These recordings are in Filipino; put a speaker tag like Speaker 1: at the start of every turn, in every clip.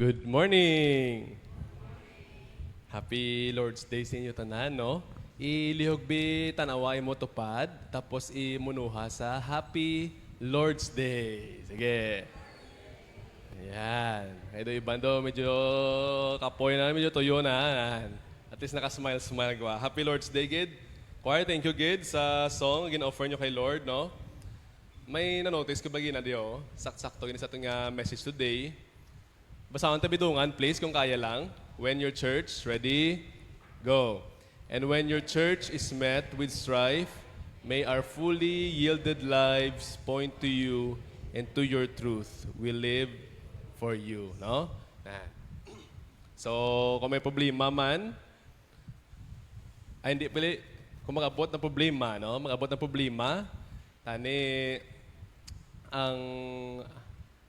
Speaker 1: Good morning! Happy Lord's Day sa inyo tanan, no? Ilihogbi tanaway mo tupad, tapos imunuha sa Happy Lord's Day. Sige. Ayan. Ito ibando, medyo kapoy na, medyo tuyo na. At least nakasmile-smile ka. Happy Lord's Day, Gid. Choir, thank you, Gid, sa song gin-offer nyo kay Lord, no? May na-notice ko ba ginadyo? Sakto gini sa itong message today. Basahan tabidungan, please, kung kaya lang. When your church, ready, go. And when your church is met with strife, may our fully yielded lives point to you and to your truth. We live for you. No? So, kung may problema man, ay hindi pili, kung mag-abot ng problema, no? Mag-abot ng problema, tani, ang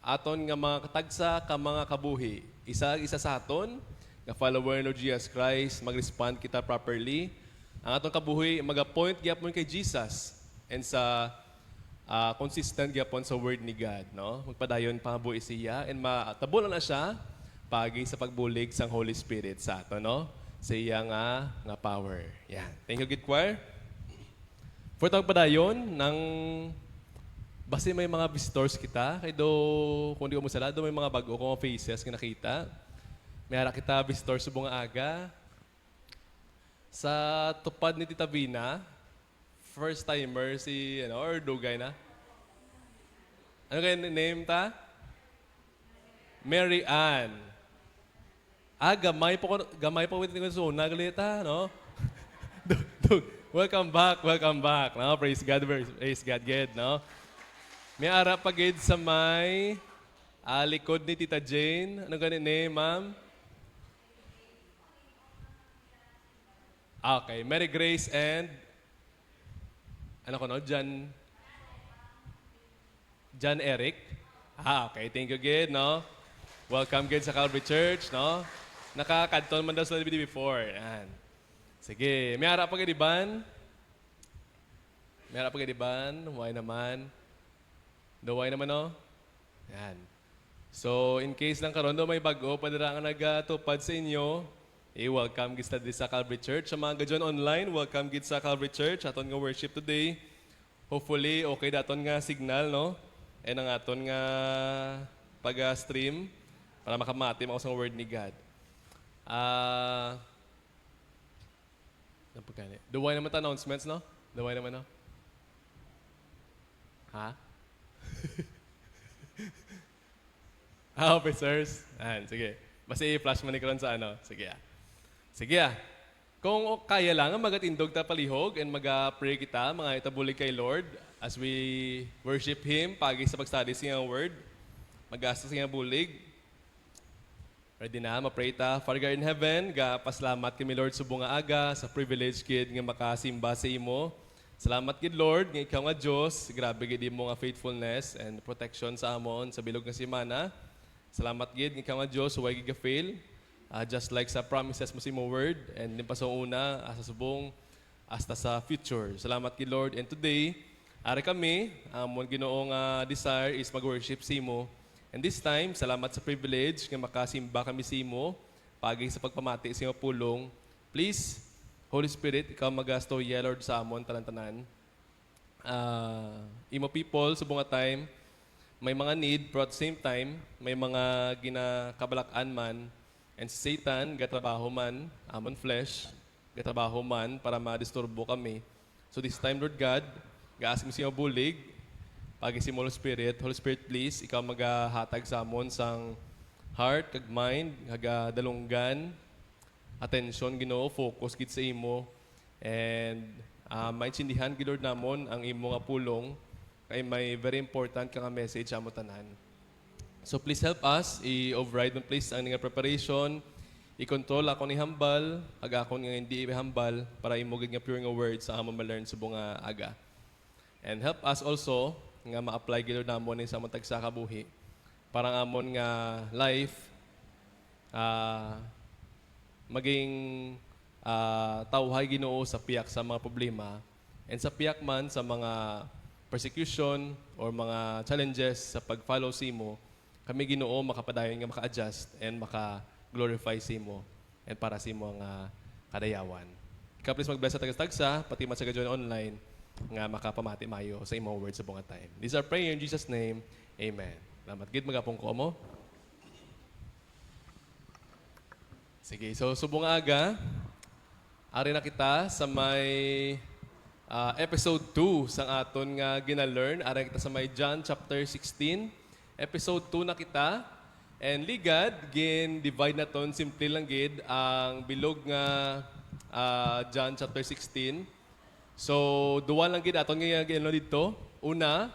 Speaker 1: aton nga mga katagsa ka mga kabuhi. Isa sa aton, nga follower ng Jesus Christ, mag-respond kita properly. Ang aton kabuhi, mag-appoint gyapon kay Jesus and sa consistent gyapon sa word ni God. No? Magpadayon pangabuhi siya and matabulan na siya pagi sa pagbulig sang Holy Spirit sa ato. No? Sa iya nga power. Yan. Thank you, Gid Choir. For tawag padayon ng basta may mga visitors kita, kaya kung di ko mo salado, may mga bago kong faces na nakita. May harap kita visitors sa bunga aga. Sa tupad ni Tita Vina, first timer si, or dugay na. Ano kaya name ta? Mary Ann. Gamay po with the zone. Nagalita, no? Welcome back. No? Praise God, God, no? May arap pagid sa may likod ni Tita Jane. Ano ganun name, ma'am? Okay, Mary Grace and ano ko no? John Eric. Okay, thank you, Gid, no? Welcome, Gid, sa Calvary Church, no? Nakakadton man daw sa DVD before. Yan. Sige, may arap pagid iban. Why naman? Daway naman, no? Yan. So, in case lang karon may bago, padara nga nagatupad sa inyo, welcome gid sa Calvary Church. Sa mga gadyon online, welcome gid sa Calvary Church. Aton nga worship today. Hopefully, okay daton nga signal, no? And ang aton nga pag-stream para makamati mo sa word ni God. Daway naman ta announcements, no? Daway naman, no? Ha? Officers. Sige. Basta i-flash man ikaw sa ano. Sige. Kung kaya lang, magatindog ta palihog and mag-pray kita, mga itabulig kay Lord as we worship Him, pagi sa pag-study sa Iyang Word, mag-asa sa Iyang bulig. Ready na, ma-pray ta. Father God in heaven, paslamat kami Lord sa bunga aga, sa privilege kid nga makasimba sa imo. Salamat gid Lord, nga ikaw nga Diyos, grabe gid mo nga faithfulness and protection sa amon sa bilog nga semana. Salamat gid nga ikaw nga Diyos, huwag gid fail. Just like sa promises mo sa imo word and din pa sa una, asa subong hasta sa future. Salamat gid Lord. And today, ari kami, amon Ginoong desire is mag-worship sa imo. And this time, salamat sa privilege nga makasimba kami sa imo, pagi sa pagpamati sa imo pulong. Please, Holy Spirit, ikaw mag-storya, Lord, sa amon, tanan-tanan. Imo people, sa bunga time, may mga need, pero at the same time, may mga ginakabalakan man, and si Satan, gatrabaho man, amon flesh, gatrabaho man, para ma-disturbo kami. So this time, Lord God, gaas mo siya bulig, pagi si Holy Spirit, please, ikaw maghahatag sa amon sang heart, kag mind, haga dalunggan, attention, Ginoo, focus gid sa imo and maintindihan gid Lord namon ang imo nga pulong kay may very important ka nga message amo tanan. So please help us i-override man please ang nga preparation, i-control ako ni hambal, aga ako nga hindi hambal para imo gid nga pure nga words sa amo ma-learn sa bunga aga. And help us also nga ma-apply gid Lord namon sa among tagsa ka buhi para ang amon nga life maging tawhay Ginoo sa piyak sa mga problema and sa piyak man sa mga persecution or mga challenges sa pag-follow sa imo kami Ginoo makapadayon nga maka-adjust and maka-glorify sa imo and para sa imo nga kadayawan. Ikaw please mag-bless sa tagas-tagsa, pati man sa gadyon online, nga makapamati mayo sa imo words sa bunga time. These are prayer in Jesus' name. Amen. Salamat. Gid magapong ko mo. Sige, so subong aga, ari na kita sa may episode 2 sang aton nga gina-learn. Ari kita sa may John chapter 16. Episode 2 na kita. And ligad, gin-divide na ton, simple lang gid, ang bilog nga John chapter 16. So, duwa lang gid aton nga gino dito. Una,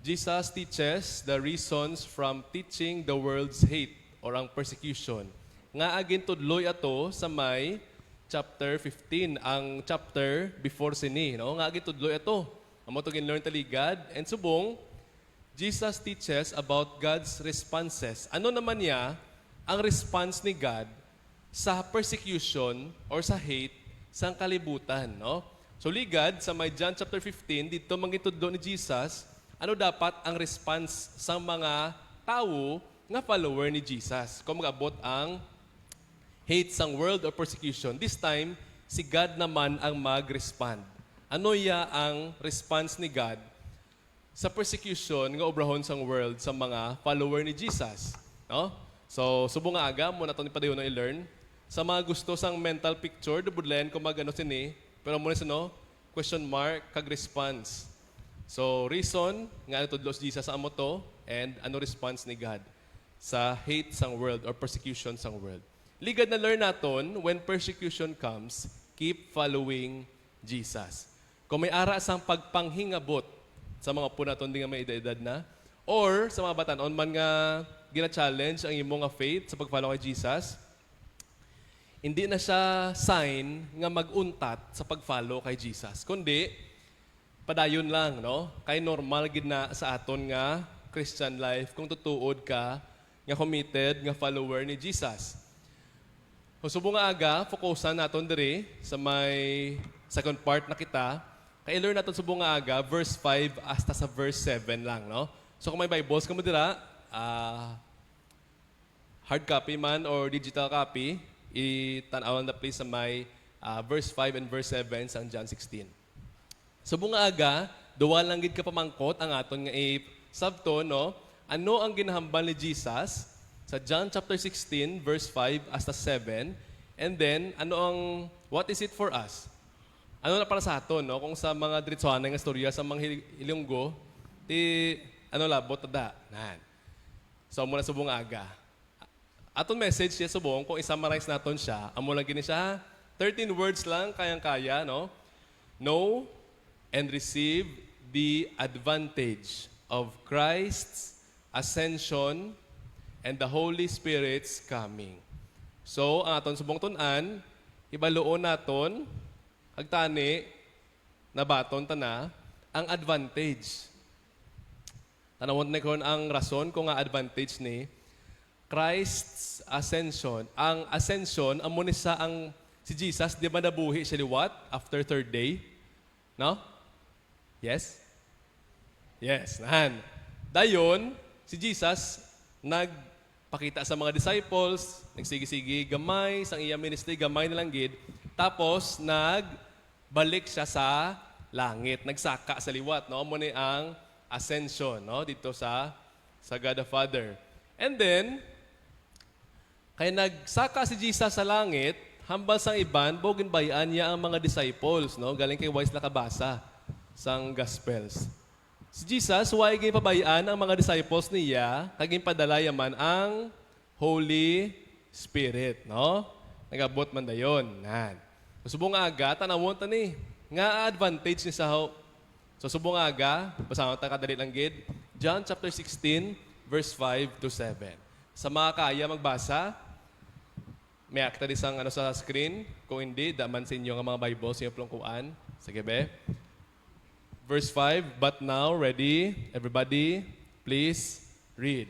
Speaker 1: Jesus teaches the reasons from teaching the world's hate or ang persecution. Nga agin tudloy ato sa may chapter 15, ang chapter before sini, no? Nga agin tudloy ato. Amo to gin-learn taligad and subong Jesus teaches about God's responses. Ano naman niya ang response ni God sa persecution or sa hate sa kalibutan, no? So ligad sa may John chapter 15 dito mangitudlo ni Jesus, ano dapat ang response sa mga tao nga follower ni Jesus kung mag-abot ang hate sang world or persecution. This time si God naman ang mag-respond. Ano ya ang response ni God sa persecution nga obrahon sang world sa mga follower ni Jesus, no? So subong nga aga mo naton ipadayon na i-learn sa mga gusto sang mental picture dubudlen kung magano sini pero mo no question mark kag response. So reason nga tudlos Jesus sa amo to and ano response ni God sa hate sang world or persecution sang world. Ligad na learn naton when persecution comes, keep following Jesus. Kung may ara sang pagpanghingabot sa mga po naton di nga may edad na or sa mga batanon man nga gina-challenge ang imo nga faith sa pag-follow kay Jesus, hindi na siya sign nga mag-untat sa pag-follow kay Jesus. Kundi, padayon lang, no? Kay normal gid na sa aton nga Christian life kung tutuod ka nga committed nga follower ni Jesus. Subong nga aga, fokusan naton diri sa may second part na kita. Kay learn naton subong nga aga, verse 5 hasta sa verse 7 lang, no? So kung may Bibles ka mo dira, hard copy man or digital copy, itanawan na please sa may verse 5 and verse 7 sa John 16. So bunga aga, duwa lang gid ka pamangkot ang aton nga sabto, no? Ano ang ginahambal ni Jesus sa John chapter 16 verse 5 hasta 7? And then what is it for us? Ano na para sa aton, no? Kung sa mga diretsuhanay nga storya sa mga Ilonggo, labot tada. Nan. So muna subong aga. Aton message siya subong, kung i-summarize naton siya, amo lang gini siya, 13 words lang, kayang-kaya, no? Know and receive the advantage of Christ's ascension and the Holy Spirit's coming. So, ang aton subong tunan, ibaluon naton, agtani, nabaton tana, ang advantage. Tanawon na kon ang rason kung nga advantage ni Christ's ascension. Ang ascension, amo ni sa ang si Jesus, di ba nabuhi siya liwat after third day? No? Yes? Yes, nahan. Dayon, si Jesus nagpakita sa mga disciples, nagsigi-sigi gamay, sang iya ministry, gamay na lang gid. Tapos, nagbalik siya sa langit. Nagsaka sa liwat, no? Amo ni ang ascension, no? Dito sa God the Father. And then, kaya nagsaka si Jesus sa langit, hambal sang iban, bogin bayan niya ang mga disciples, no? Galing kay Wise nakabasa sang Gospels. Si Jesus, huwag gay pabayaan ang mga disciples niya, kaging padala yaman ang Holy Spirit, no? Nagabot man dayon. Nan. Subong aga, tanawon ta ni. Nga advantage ni sa So subong aga, basahon ta kadali lang gid. John chapter 16, verse 5 to 7. Sa mga kaya magbasa, may akta di sang sa screen. Kung hindi, daman sa inyo ng mga Bibles, yung plongkuan. Sige be. Verse 5, but now, ready, everybody, please read.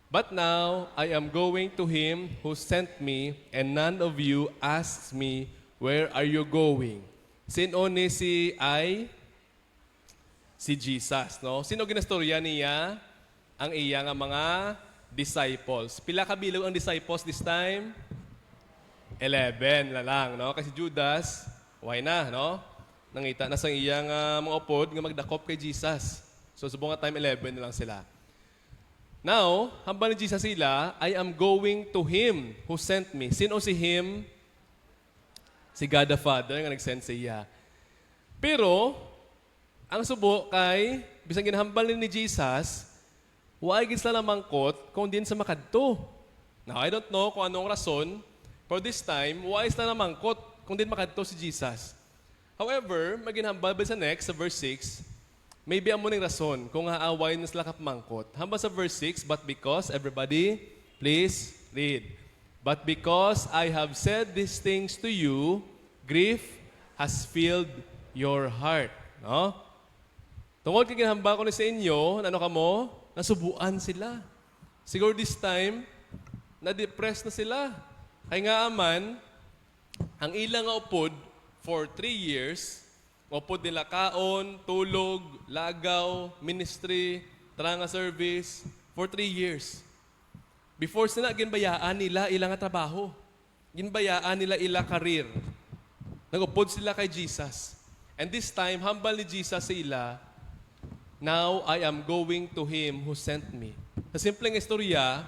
Speaker 1: But now, I am going to him who sent me, and none of you asks me, where are you going? Sino ni si Jesus, no? Sino ginastorya niya? Ang iya nga mga disciples. Pila ka bilog ang disciples this time? 11 na lang, no? Kasi Judas, why na, no? Nangita na sa iyang mga upod nga magdakop kay Jesus. So, subong nga time 11 na lang sila. Now, hambal ni Jesus sila, I am going to Him who sent me. Sino si Him? Si God the Father nga nag-send sa iya. Pero, ang subo kay, bisang ginhambal ni Jesus, why gid sila mangkot kung din sa makadto. Now, I don't know kung anong rason, for this time, why sila mangkot kung din makadto si Jesus. However, maginhambal ba sa next, sa verse 6, maybe amo ning rason kung haaway na sila kapmangkot. Hamba sa verse 6, but because, everybody, please read. But because I have said these things to you, grief has filled your heart. No? Tungkol kay ginhambal ko ni sa inyo, ano ka mo? Nasubuan sila. Siguro this time, na-depress na sila. Kaya nga aman, ang ilang nga upod for 3 years, upod nila kaon, tulog, lagaw, ministry, tranga service, for 3 years. Before sila, ginbayaan nila ilang trabaho. Ginbayaan nila ilang karir. Nagupod sila kay Jesus. And this time, hambal ni Jesus sa ila, now I am going to Him who sent me. Sa simpleng istorya,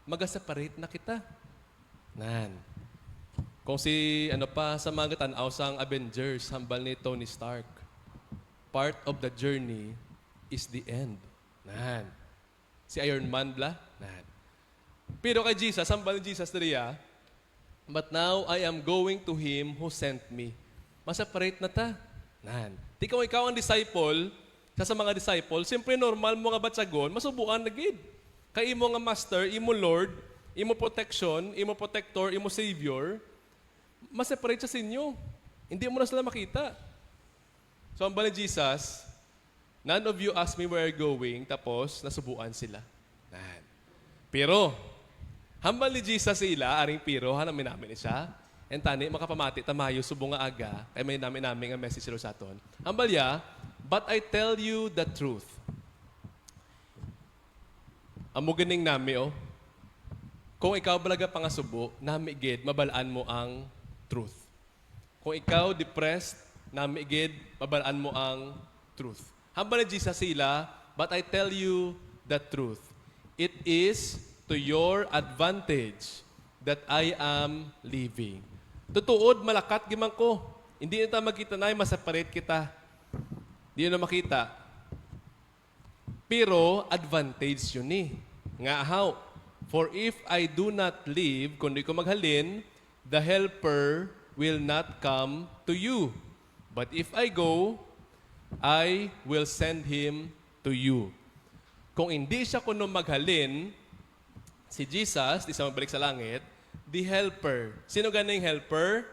Speaker 1: mag-separate na kita. Nan. Kung si, sa mga tanaw sang Avengers, hambal ni Tony Stark, part of the journey is the end. Nan. Si Iron Man bla? Nan. Pero kay Jesus, hambal ni Jesus diriya, but now I am going to Him who sent me. Maseparate na ta. Nan. Di kung ikaw ang disciple, sa mga disciple, siyempre normal mo nga batsagon, masubuan na gid. Kay imo nga master, imo Lord, imo protection, imo protector, imo savior, maseparate siya sa inyo. Hindi mo na sila makita. So, ang bala ni Jesus, none of you ask me where you're going, tapos nasubuan sila. Nan. Pero, hambal ni Jesus sila, aring piro, hanamin namin siya, and tani, makapamati, tamayo, subong nga aga, kaya may namin ang message sila sa aton. Hambal ya, but I tell you the truth. Amo ganing nami, kung ikaw balaga pangasubo, nami gid, mabalaan mo ang truth. Kung ikaw depressed, nami gid, mabalaan mo ang truth. Hambal ni Jesus sila, but I tell you the truth. It is to your advantage that I am living. Tutuod, malakat gimang ko. Hindi na tayo magkita na, maseparate kita. Hindi na makita. Pero, advantage yun eh. Nga how? For if I do not live, kung di ko maghalin, the helper will not come to you. But if I go, I will send him to you. Kung hindi siya kuno maghalin, si Jesus, di siya magbalik sa langit, the helper. Sino ganing helper?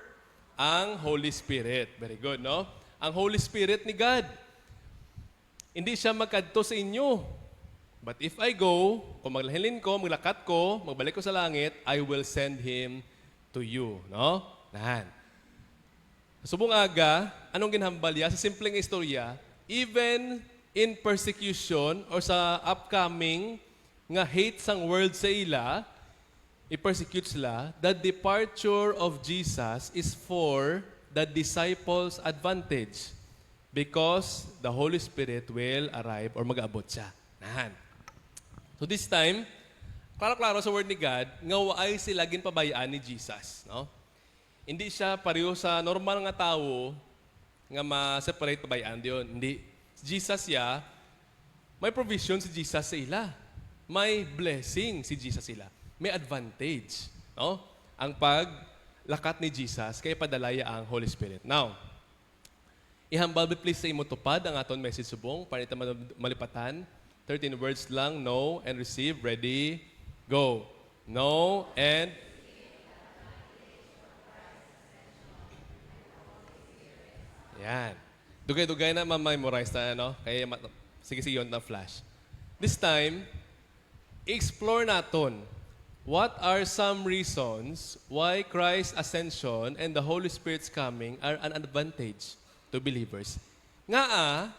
Speaker 1: Ang Holy Spirit. Very good, no? Ang Holy Spirit ni God. Hindi siya magkadto sa inyo. But if I go, kung maglahilin ko, maglakat ko, magbalik ko sa langit, I will send Him to you. No? Nahan. Subong aga, anong ginhambalya? Sa simpleng istorya, even in persecution or sa upcoming nga hate sang world sa ila, i-persecute sila, the departure of Jesus is for the disciples' advantage because the Holy Spirit will arrive or mag-abot siya. Nahan. So this time, klaro-klaro sa word ni God, nga waay sila ginpabayaan ni Jesus. No? Hindi siya pareho sa normal nga tao nga ma-separate pabayaan diyon. Hindi. Si Jesus ya, may provision si Jesus sa ila. May blessing si Jesus sila. May advantage. No? Ang paglakat ni Jesus, kaya padalaya ang Holy Spirit. Now, ihambal please sa imo tupad ang aton message subong para ita malipatan. 13 words lang, know and receive. Ready? Go. Know and yan. Dugay-dugay na ma-memorize na, no? Kaya, sige yun na flash. This time, explore naton. What are some reasons why Christ's ascension and the Holy Spirit's coming are an advantage to believers? Nga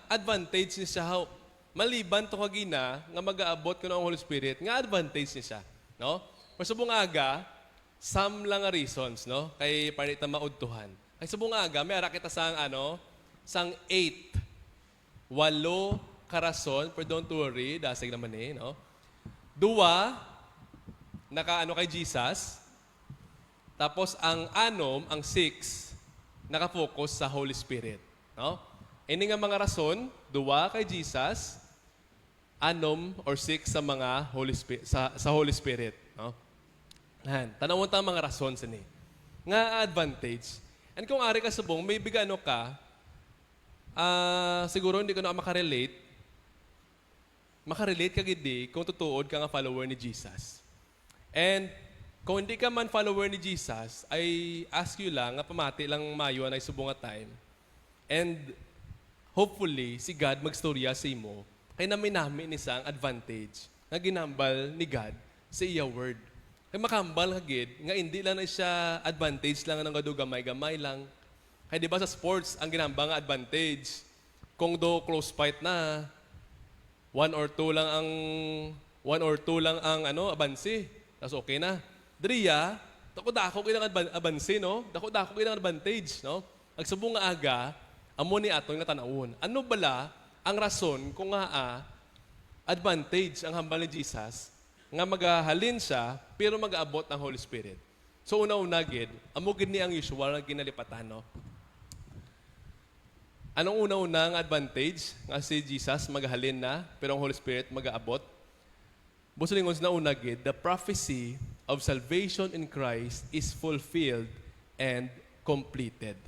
Speaker 1: advantage ni siya maliban to kagina nga mag-aabot ko ng Holy Spirit, nga advantage niya siya, no? Masubong aga, some lang nga reasons, no? Kay panita maudtuhan. Kay subong aga, may ara kita sang sang 8. 8 karason, pero don't worry, dasig naman no? 2 kay Jesus. Tapos ang 6 nakafocus sa Holy Spirit, no? Ini nga mga rason, 2 kay Jesus, 6 sa mga Holy Spirit, sa Holy Spirit, no? Tanawon ta mga rason sini. Nga advantage. And kung ari ka subong, may bigano ka, siguro hindi ka na makarelate. Makarelate ka gidi kung tutuod ka nga follower ni Jesus. And kung hindi ka man follower ni Jesus, I ask you lang, nga pamati lang mayo na subong nga time. And hopefully, si God magstorya sa imo, kaya namin isang advantage nga ginambal ni God sa iya word. Kaya makambal hagid, nga hindi lang na siya advantage lang ng gado gamay-gamay lang. Kaya di ba sa sports, ang ginambal nga advantage, kung do close fight na, 1 or 2 lang ang abansi, tapos okay na. Driya, dako kinang abansi, no? Dako kinang advantage, no? Agsubong nga aga, amo ni aton nga tanawon. Ano bala ang rason kung nga advantage ang hambal ni Jesus nga magahalin siya pero mag-aabot ng Holy Spirit. So una-una gid, amo gid ni ang usual nga ginalipatan, no? Anong una-una nga advantage nga si Jesus magahalin na pero ang Holy Spirit mag-aabot? Busulingon na una gid, the prophecy of salvation in Christ is fulfilled and completed.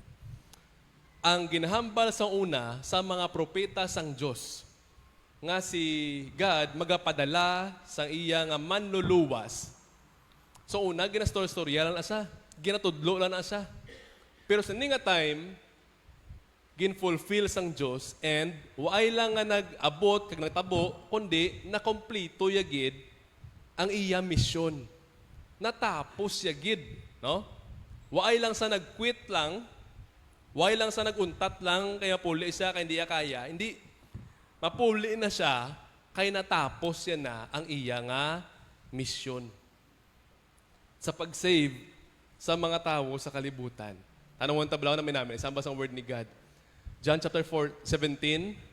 Speaker 1: Ang ginahambal sa una sa mga propeta sang Dios nga si God magapadala sang iya nga manluluwas. So una ginastorya lang na siya, ginatudlo lang na siya. Pero sa nga time ginfulfill sang Dios and waay lang nga nag-abot kag nagtabo kundi nakompleto yagid ang iya misyon. Natapos yagid, no? Waay lang sa nag-quit lang. Why lang sa naguntat lang, kaya puli siya, kaya hindi niya kaya. Hindi, mapuli na siya, kaya natapos yan na ang iya nga misyon. Sa pag-save sa mga tao sa kalibutan. Tanong tablaw namin namin, isang basang word ni God. John chapter 17,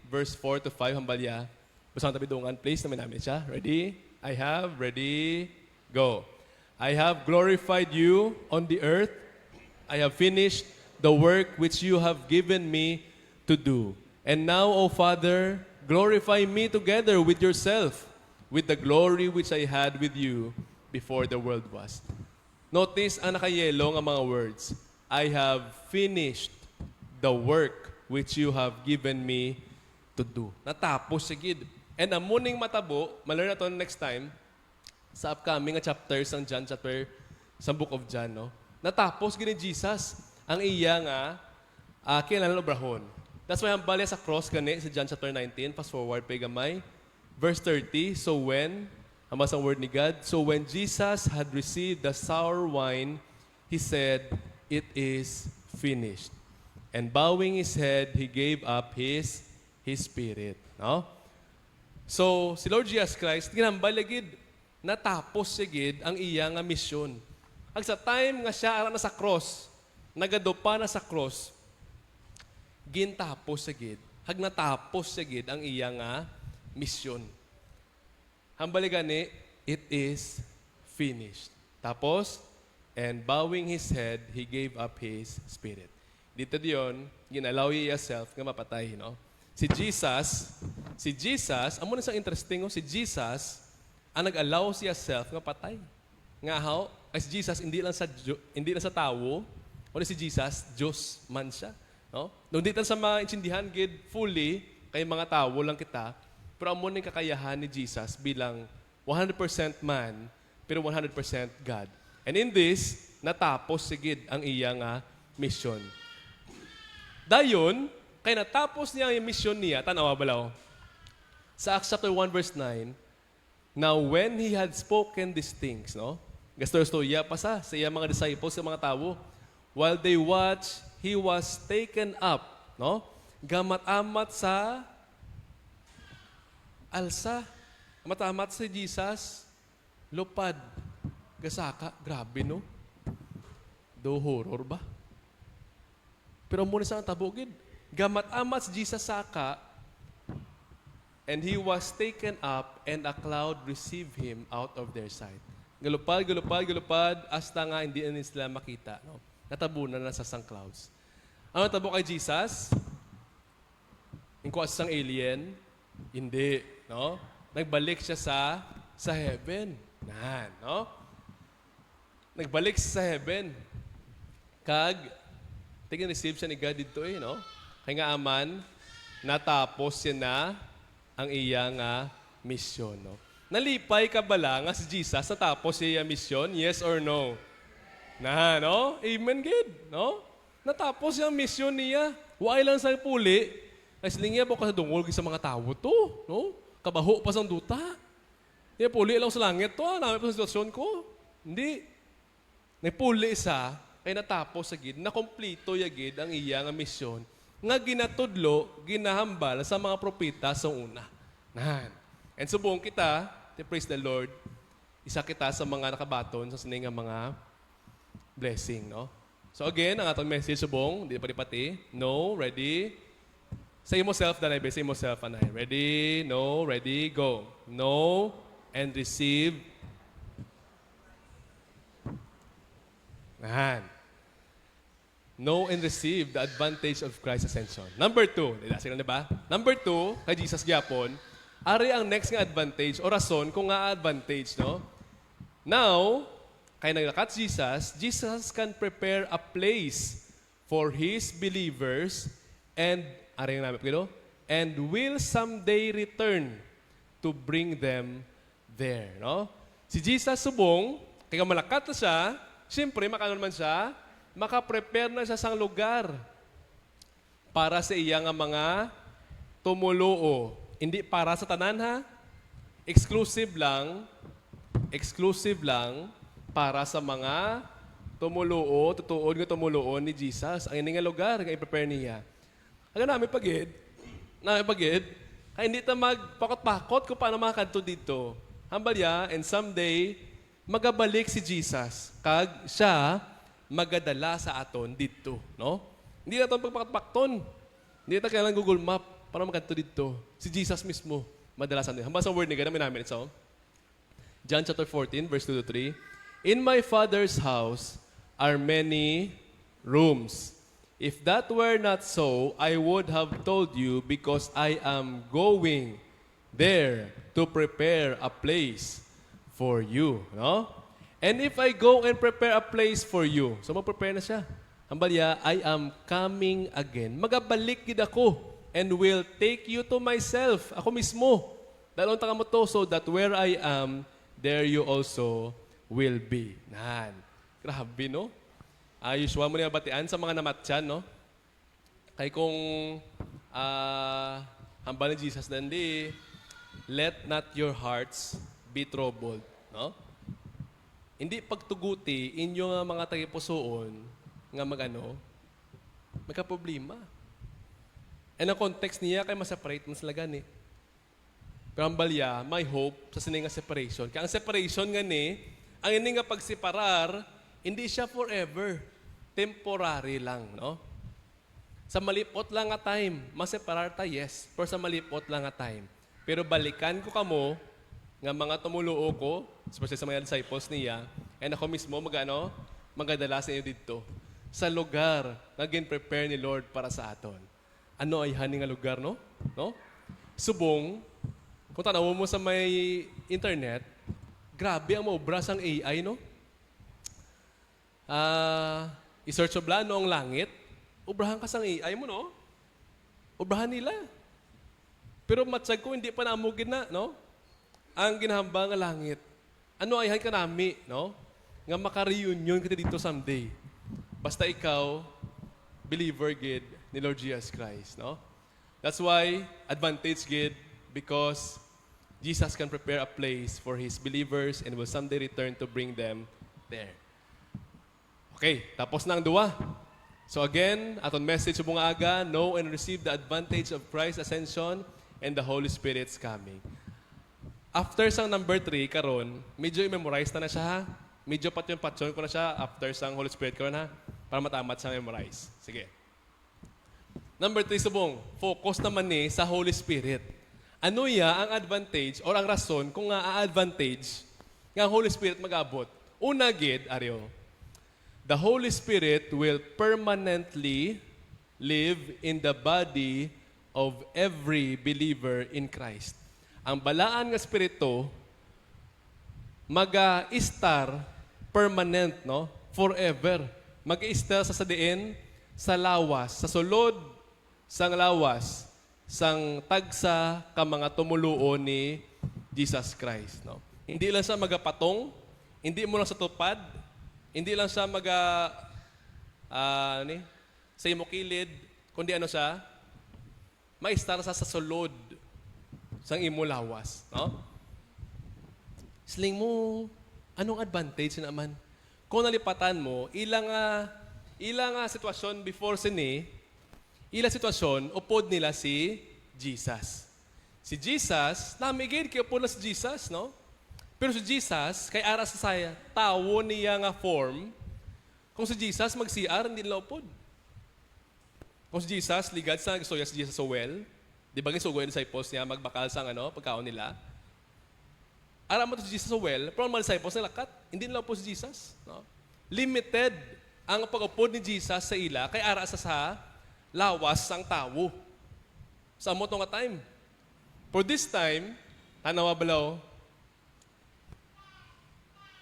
Speaker 1: verse 4 to 5, hambalya. Basang tabidungan, please, namin siya. Ready? Ready, go. I have glorified you on the earth. I have finished the work which you have given me to do. And now, O Father, glorify me together with yourself, with the glory which I had with you before the world was. Notice ang nakayelo nga mga words. I have finished the work which you have given me to do. Natapos sigid. And ang muning matabo, malaro na to next time, sa upcoming chapters ng John chapter, sa book of John, no? Natapos gini Jesus ang iya nga kailangan obrahon. That's why ang balya sa cross gani sa John chapter 19, fast forward pa gamay. Verse 30, so when, ang masang word ni God, so when Jesus had received the sour wine, He said, it is finished. And bowing His head, He gave up His spirit. No? So, si Lord Jesus Christ, ginambalagid, natapos sigid ang iya nga misyon. Ang sa time nga siya ara na sa cross, nagadopa na sa cross, gintapos sigid, hagnatapos sigid ang iya nga misyon. Hambali gani, it is finished. Tapos, and bowing His head, He gave up His spirit. Dito diyon, ginalaw niya self nga mapatay, no? Si Jesus, amo na isang interesting, si Jesus, ang nag-allow siya self nga patay. Nga how, as Jesus, hindi lang sa tao, kundi si Jesus, Diyos man siya. No? Nung dito sa maintindihan, gid fully, kay mga tao lang kita, pero amo na yung kakayahan ni Jesus bilang 100% man, pero 100% God. And in this, natapos sigid ang iya nga mission. Dayon, kay natapos niya ang mission niya, tanawa balaw. Sa Acts chapter 1 verse 9, now when he had spoken these things, no? Gastor-storya pa sa iya mga disciples, sa mga tao, while they watched, he was taken up, no? Gamat-amat sa alsa. Matamat si Jesus, lupad. Gasaka, grabe no? Do horror ba? Pero muna sa tabugid. Gamat-amat si Jesus saka, and he was taken up, and a cloud received him out of their sight. Galupad, hasta nga hindi na sila makita. No? Natabunan na sa sang clouds. Ano natabo kay Jesus? Yung sang alien? Hindi. No? Nagbalik siya sa heaven. Nan, no? Nagbalik siya sa heaven. Receive siya ni God dito no? Kaya nga aman, natapos siya na ang iyang misyon, no? Nalipay ka bala nga si Jesus natapos siya misyon? Yes or no? No? Amen, God, no? Natapos yung misyon niya. Wala lang sa puli. Kasi niya po kasi dungol sa mga tao to, no? Kabaho pa sa duta. Niya puli lang sa langit to, namin pa sa sitwasyon ko. Hindi. Nagpuli sa kay natapos sa gid, nakompleto ya gid ang iyang misyon nga ginatudlo, ginahambal sa mga propeta sa una. Nan. And subong kita, to praise the Lord, isa kita sa mga nakabaton sa sining nga mga blessing, no? So again, ang atong message subong, di pa pati. No, ready? Say mo self, danay, say mo self, anay. Ready? No, ready, go. No, and receive. Nan. Know and receive the advantage of Christ's ascension. Number 2, diba? Number 2, kay Jesus gyapon, ari ang next nga advantage o rason kung nga advantage, no? Now, kay naglakat Jesus can prepare a place for His believers and, ari ang namin kilo, and will someday return to bring them there, no? Si Jesus subong, kaya malakat na siya, siyempre, makano naman siya, makaprepare na siya sang lugar para sa iya nga mga tumuluo. Hindi para sa tanan ha. Exclusive lang para sa mga tumuluo, tutuod nga tumuluo ni Jesus. Ang ini nga lugar nga i-prepare niya. Ang namin pagid, kaya hindi ta magpakot-pakot kung paano makakadto dito. Hambalya, and someday, magabalik si Jesus. Kag siya, magadala sa aton dito, no? Hindi natin pagpakatpakton. Hindi natin kailangan Google Map para makadto dito. Si Jesus mismo, madala sa atin. Hamba sa word ni God, namin ito. John chapter 14, verse 2 to 3. In my Father's house are many rooms. If that were not so, I would have told you because I am going there to prepare a place for you, no? And if I go and prepare a place for you, so mag-prepare na siya. Hambalya, I am coming again. Magabalik gid ako and will take you to myself. Ako mismo. Dalawang taka mo to, so that where I am, there you also will be. Nan. Grabe, no? Usual mo niya batian sa mga namatyan, no? Kaya kung hambal ni Jesus nandi, let not your hearts be troubled, no? Hindi pagtuguti inyo nga mga tagipusoon nga magka-problema. And ang context niya kay ma-separate mo sila gani. Pero ang balya, may hope sa sining nga separation. Kaya ang separation gani, ang ini nga pagseparar, hindi siya forever. Temporary lang, no? Sa malipot lang nga time, maseparar ta, yes. Pero sa malipot lang nga time. Pero balikan ko kamo, nga mga tumuluo ko, especially sa mga disciples niya, and ako mismo magadala sa inyo dito, sa lugar na gin-prepare ni Lord para sa aton. Ano ay haning nga lugar, no? Subong, kung tanaw mo sa may internet, grabe ang maubra sang AI, no? I-search mo bla, ang langit, ubrahan ka sang AI mo, no? Ubrahan nila. Pero matsag ko, hindi pa namugin na, no? Ang ginahamba nga langit. Ano ay hay ka nami, no? Nga maka-reunion kita dito someday. Basta ikaw, believer gid ni Lord Jesus Christ, no? That's why advantage gid because Jesus can prepare a place for His believers and will someday return to bring them there. Okay, tapos na ang duwa. So again, aton message sa bunga aga, know and receive the advantage of Christ's ascension and the Holy Spirit's coming. After sang number 3, karon, medyo i-memorize na siya ha. Medyo patyon ko na siya after sang Holy Spirit karon ha. Para matamat sa memorize. Sige. Number 3, subong, focus naman ni sa Holy Spirit. Ano ya ang advantage or ang rason kung nga a-advantage nga ang Holy Spirit mag-abot? Una gid, Aryo, the Holy Spirit will permanently live in the body of every believer in Christ. Ang balaan nga Espiritu, mag-star permanent, no? Forever. Mag-star sa sadiin, sa lawas, sa sulod, sang lawas, sang tagsa ka mga tumuluo ni Jesus Christ, no? Hindi lang siya magapatong, hindi mo lang sa tupad, hindi lang siya sa imo kilid, kundi ano siya, ma-star sa sulod, sang imo lawas, no? Sling mo, anong advantage naman? Kung nalipatan mo, ilang sitwasyon before sini, ilang sitwasyon, upod nila si Jesus. Si Jesus, namigid kay upod na si Jesus, no? Pero si Jesus, kay ara sa saya, tawo niya nga form, kung si Jesus mag-CR, hindi nila upod. Kung si Jesus, ligad sa gusto niya si Jesus sa well, di ba gisugo yung disciples niya, magbakal sa pagkaon nila, ara mo to si Jesus sa well, pero mga disciples nalakat, hindi nila upod si Jesus. No? Limited ang pag-upod ni Jesus sa ila, kay ara sa lawas sang tawo. Sa mo nga time. For this time, tanawa balaw,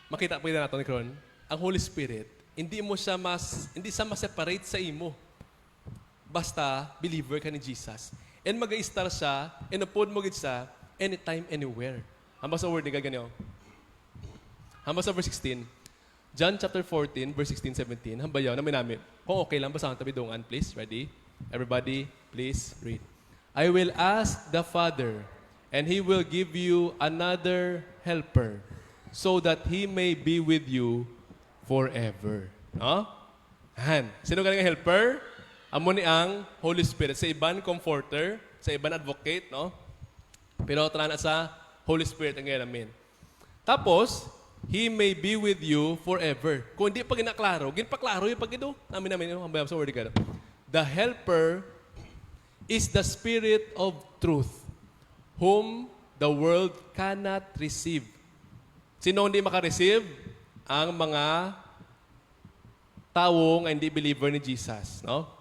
Speaker 1: makita po natin ni Kron, ang Holy Spirit, hindi siya ma-separate sa imo. Basta believer ka ni Jesus. And mag-i-star siya, and upod mo gid siya, anytime, anywhere. Hamba sa word ni gaganyo. Hamba sa verse 16. John chapter 14, verse 16, 17. Hamba yaw, namin. Kung okay lang, basahan tabi dungan, please. Ready? Everybody, please read. I will ask the Father, and He will give you another helper, so that He may be with you forever. No? Han. Sino galing ang helper? Amo ni ang Holy Spirit. Sa iban, comforter. Sa iban, advocate. No? Pero tanan sa Holy Spirit ang ginamin. Tapos, He may be with you forever. Kung hindi pa ginaklaro, ginpaklaro yung pag-ito. Namin yung hambayam sa word ka. The helper is the Spirit of truth, whom the world cannot receive. Sino hindi makareceive? Ang mga tao nga hindi believer ni Jesus. No?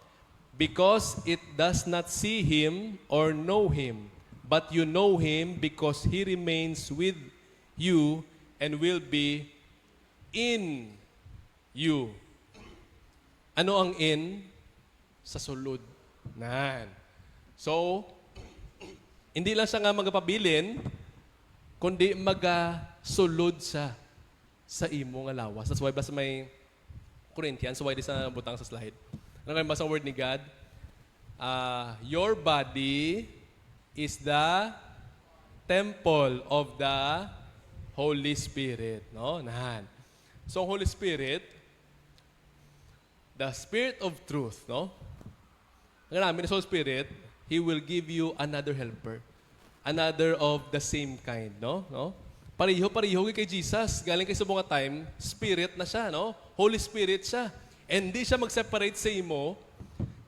Speaker 1: Because it does not see Him or know Him, but you know Him because He remains with you and will be in you. Ano ang in? Sa sulod. Nan. So, hindi lang siya nga magpabilin, kundi magasulod siya sa imo nga lawas. That's why basta may Corinthians, so why di sa butang sa slide. Ano kayo basta word ni God? Your body is the temple of the Holy Spirit. No? Nahan. So, Holy Spirit, the Spirit of truth, no? Ang namin sa Holy Spirit, He will give you another helper. Another of the same kind, no? Pareho kay Jesus. Galing kay sa mga time, Spirit na siya, no? Holy Spirit siya. And hindi siya mag-separate sa imo,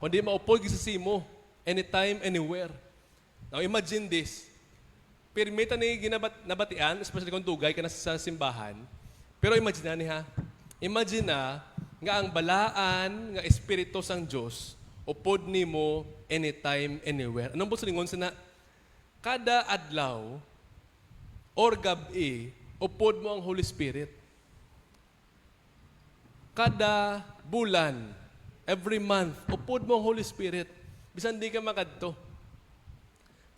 Speaker 1: kundi maupod sa imo, anytime, anywhere. Now, imagine this. Permita ni nabatian, especially kung dugay ka na sa simbahan. Pero imagine na niya, imagine na nga ang balaan nga Espiritu sang Diyos upod nimo anytime, anywhere. Anong buso ningon na kada adlaw or gabi upod mo ang Holy Spirit. Kada bulan, every month, upod mo ang Holy Spirit. Bisan di ka makadto.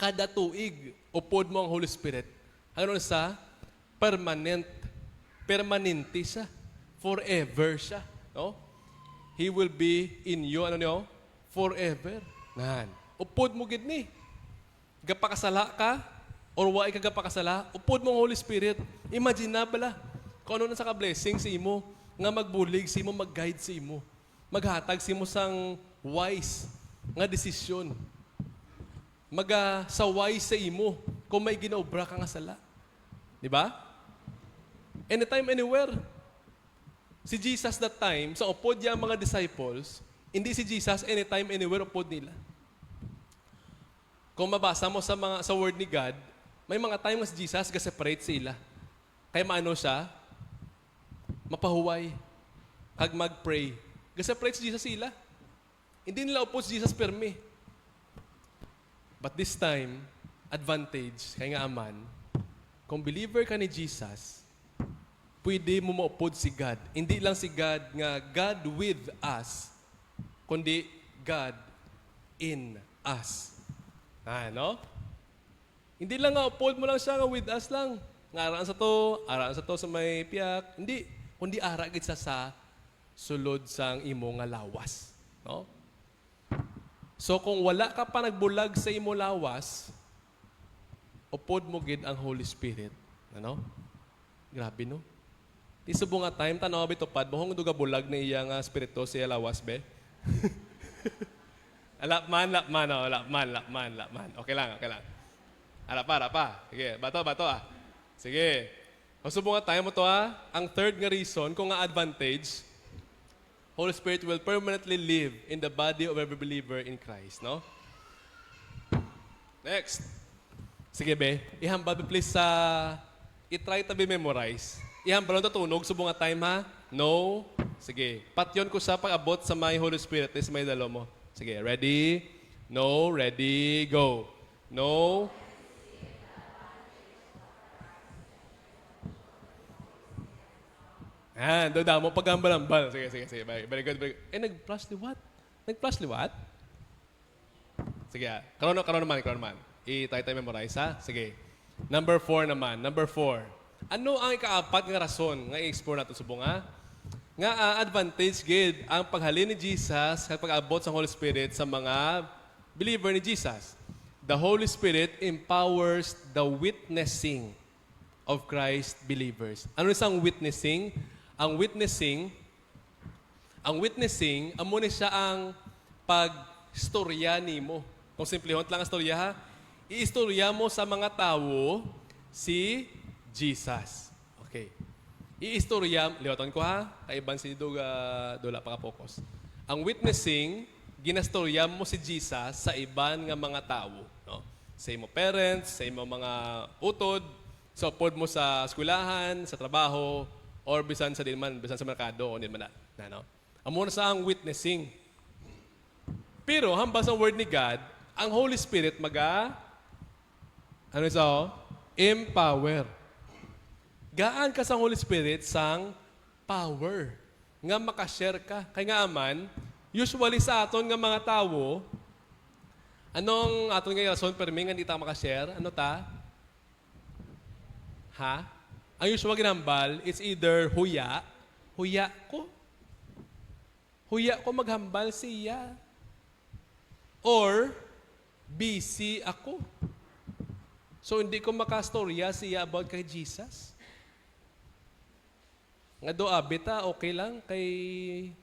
Speaker 1: Kada tuig, upod mo ang Holy Spirit. Ano sa? Permanente siya. Forever siya. No? He will be in you, forever. Nan. Upod mo gid ni. Gapakasala ka, or waay ka gapakasala, upod mo ang Holy Spirit. Imagine na bala, kung ano na sa ka-blessing sa imo, nga magbulig sa imo, mag-guide sa imo. Maghatag sa imo sang wise nga desisyon. Magasaway sa imo kung may ginaobra ka nga sala. Di ba? Anytime, anywhere. Si Jesus that time, sa upod niya ang mga disciples, hindi si Jesus anytime, anywhere upod nila. Kung mabasa mo sa word ni God, may mga time nga si Jesus ga-separate sila. Kaya maano siya? Mapahuway. Kag mag-pray. Ga-separate si Jesus sila. Hindi nila upod si Jesus permi. But this time, advantage, kaya nga aman, kung believer ka ni Jesus, pwede mo maupod si God. Hindi lang si God nga God with us, kundi God in us. No? Hindi lang nga upod mo lang siya nga with us lang. Nga araan sa to sa may piyak. Hindi, kundi ara gid sa sulod sang imo nga lawas. No? So kung wala ka pa nagbulag sa imo lawas, upod mo gid ang Holy Spirit. Ano? Grabe no? Di subo nga time, tanaw ba ito pad, mohong duga bulag na iya nga spirito siya lawas, be? Lapman. Okay lang. Ara pa. Sige, bato ah. Sige. Subo nga tayo mo to ah. Ang third nga reason, kung nga advantage, Holy Spirit will permanently live in the body of every believer in Christ, no? Next. Sige, be. Ihambal be please sa i-try to be memorize. Ihambal ang tutunog. Subo nga time, ha? No. Sige. Patyon ko sa pag-abot sa may Holy Spirit. This may dalo mo. Sige. Ready? No. Ready? Go. No. Doon mo paghambal-hambal. Sige. Very good. Nag-plus liwat? Sige, karon naman. I-try tayo memorize, ha? Sige. Number 4 naman. Ano ang ikaapat nga rason nga i-explore natin subong, ha? Nga advantage gid ang paghalin ni Jesus at pag-abot sa Holy Spirit sa mga believer ni Jesus. The Holy Spirit empowers the witnessing of Christ believers. Ano isang witnessing? Ang witnessing, amo ni siya ang pagstorya nimo. Kung simplihon lang ang storya, ha? Iistorya mo sa mga tao si Jesus. Okay. Iistorya, liwatan ko ha, kaiban si Dula paka-focus. Ang witnessing, ginastorya mo si Jesus sa iban nga mga tao. No? Sa imo parents, sa imo mga utod, sa upod mo sa eskwelahan, sa trabaho, or bisan sa merkado, o din man na. No? Amo na sa ang witnessing. Pero, hambas ang word ni God, ang Holy Spirit empower. Gaan ka sa Holy Spirit sang power. Nga makashare ka. Kaya nga aman, usually sa aton nga mga tao, anong aton nga rason permi nga hindi ta makashare? Ano ta? Ha? Ang usual ginambal, it's either huya ko maghambal siya, or busy ako. So, hindi ko makastorya siya about kay Jesus. Nga do abita, okay lang. Kay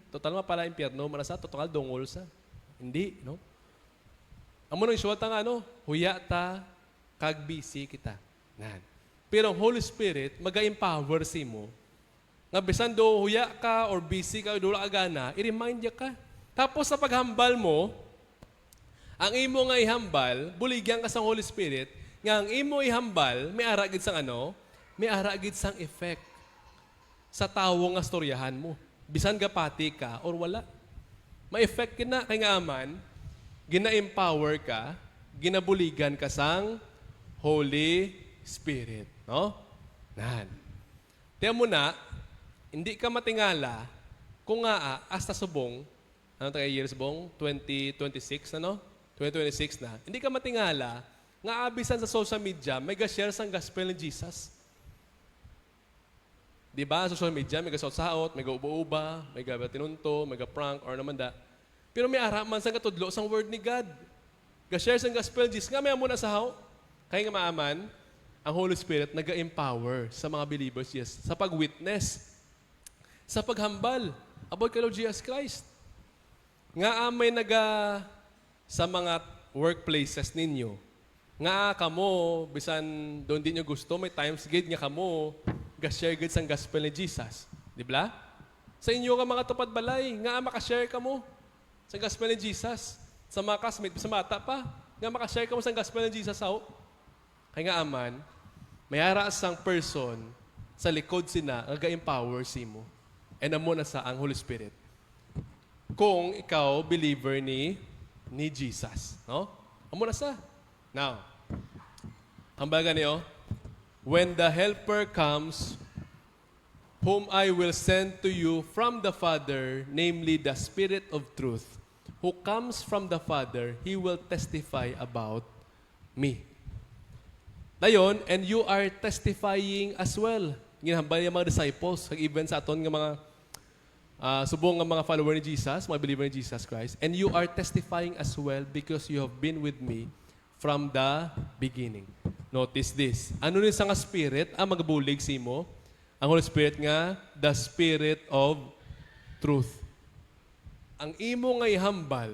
Speaker 1: total mapala impyerno, marasa, total dongol sa. Hindi, no? Amo nang isuwat ang huya ta, kag busy kita. Nan. Pero ang Holy Spirit, maga-empower si mo. Nga bisan do huya ka or busy ka, do ka gana, i-remind niya ka. Tapos sa paghambal mo, ang imo nga ihambal, buligyan ka sa Holy Spirit, nga ang imo ihambal, may aragid sang may aragid sang effect sa tawo nga storyahan mo. Bisan gapati ka or wala. May effect kina kay nga aman, gina-empower ka, ginabuligan ka sang Holy Spirit. No? Nan. Tiyan mo na, hindi ka matingala kung nga hasta subong, tayo years bong? 2026, 2026 na. Hindi ka matingala nga abisan sa social media, may ga-share sang gospel ni Jesus. Di ba? Social media, may ga-saot, may ga-uba-uba, may ga-tinunto, may ga-prank, or naman da. Pero may araman sang katudlo sang word ni God. Ga-share sang gospel ni Jesus. Nga may amo na sa how? Kaya nga maaman, ang Holy Spirit nag-empower sa mga believers, yes, sa pag-witness, sa paghambal about kay Lord Jesus Christ. Nga may sa mga workplaces ninyo, Nga kamo, bisan doon din nyo gusto, may times gid nga kamo, ga-share gid sang gospel ni Jesus. Di ba? Sa inyo ka mga tupad balay, nga makashare kamo sa gospel ni Jesus. Sa mga classmate, sa mata pa, nga makashare kamo sa gospel ni Jesus. Kaya nga aman, may ara sang person sa likod sina nga ga-empower si mo. And amo na sa ang Holy Spirit. Kung ikaw believer ni Jesus, no? Amo na sa. Now, ang baga niyo, when the helper comes, whom I will send to you from the Father, namely the Spirit of truth, who comes from the Father, he will testify about me. Dayon, and you are testifying as well. Ginahambal yung mga disciples, even sa aton ng mga subong ng mga follower ni Jesus, mga believer ni Jesus Christ, and you are testifying as well because you have been with me from the beginning. Notice this. Ano ni sa nga spirit ang magbulig si mo? Ang Holy Spirit nga, the Spirit of truth. Ang imo nga ihambal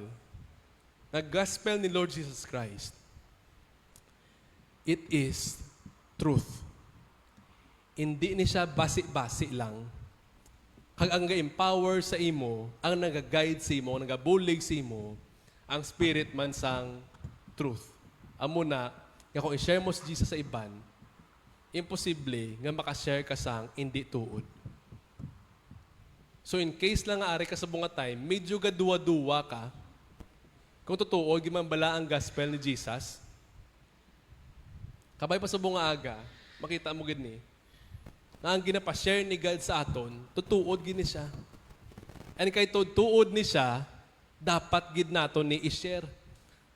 Speaker 1: na gospel ni Lord Jesus Christ, it is truth. Hindi ni siya basi-basi lang. Kag ang ga-empower sa imo, ang nag-guide sa imo, ang nag-bulig sa imo, ang Spirit man sang truth. Amo na, kung i-share mo si Jesus sa iban, imposible nga makashare ka sang hindi tuod. So in case lang nga ari ka sa bunga time, medyo gaduwa-duwa ka, kung totoo, gimambala ang gospel ni Jesus, kabay pa sa bunga aga, makita mo gid ni, na ang ginapa-share ni God sa aton, tutuod gini siya. And kay tutuod ni siya, dapat gid naton ni i-share.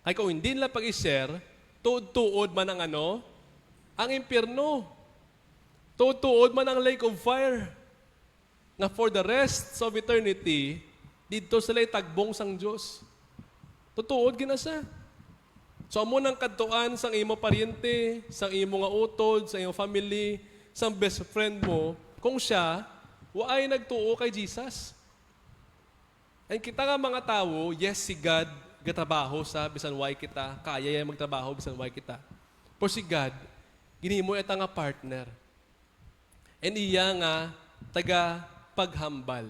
Speaker 1: Kay kung hindi nila pag-i-share, tuod man ang ano? Ang impyerno. Tuod man ang lake of fire. Na for the rest of eternity, dito sila tagbong sang Diyos. Tutuod gina siya. So amo nang kadtuan sang imo paryente, sang imo nga utod, sa imo family, sang best friend mo, kung siya, waay nagtuo kay Jesus. And kita nga mga tao, yes, si God gatrabaho sa bisan way kita, kaya yan magtrabaho bisan way kita. For si God, ginimo ita nga partner. And iya nga, taga paghambal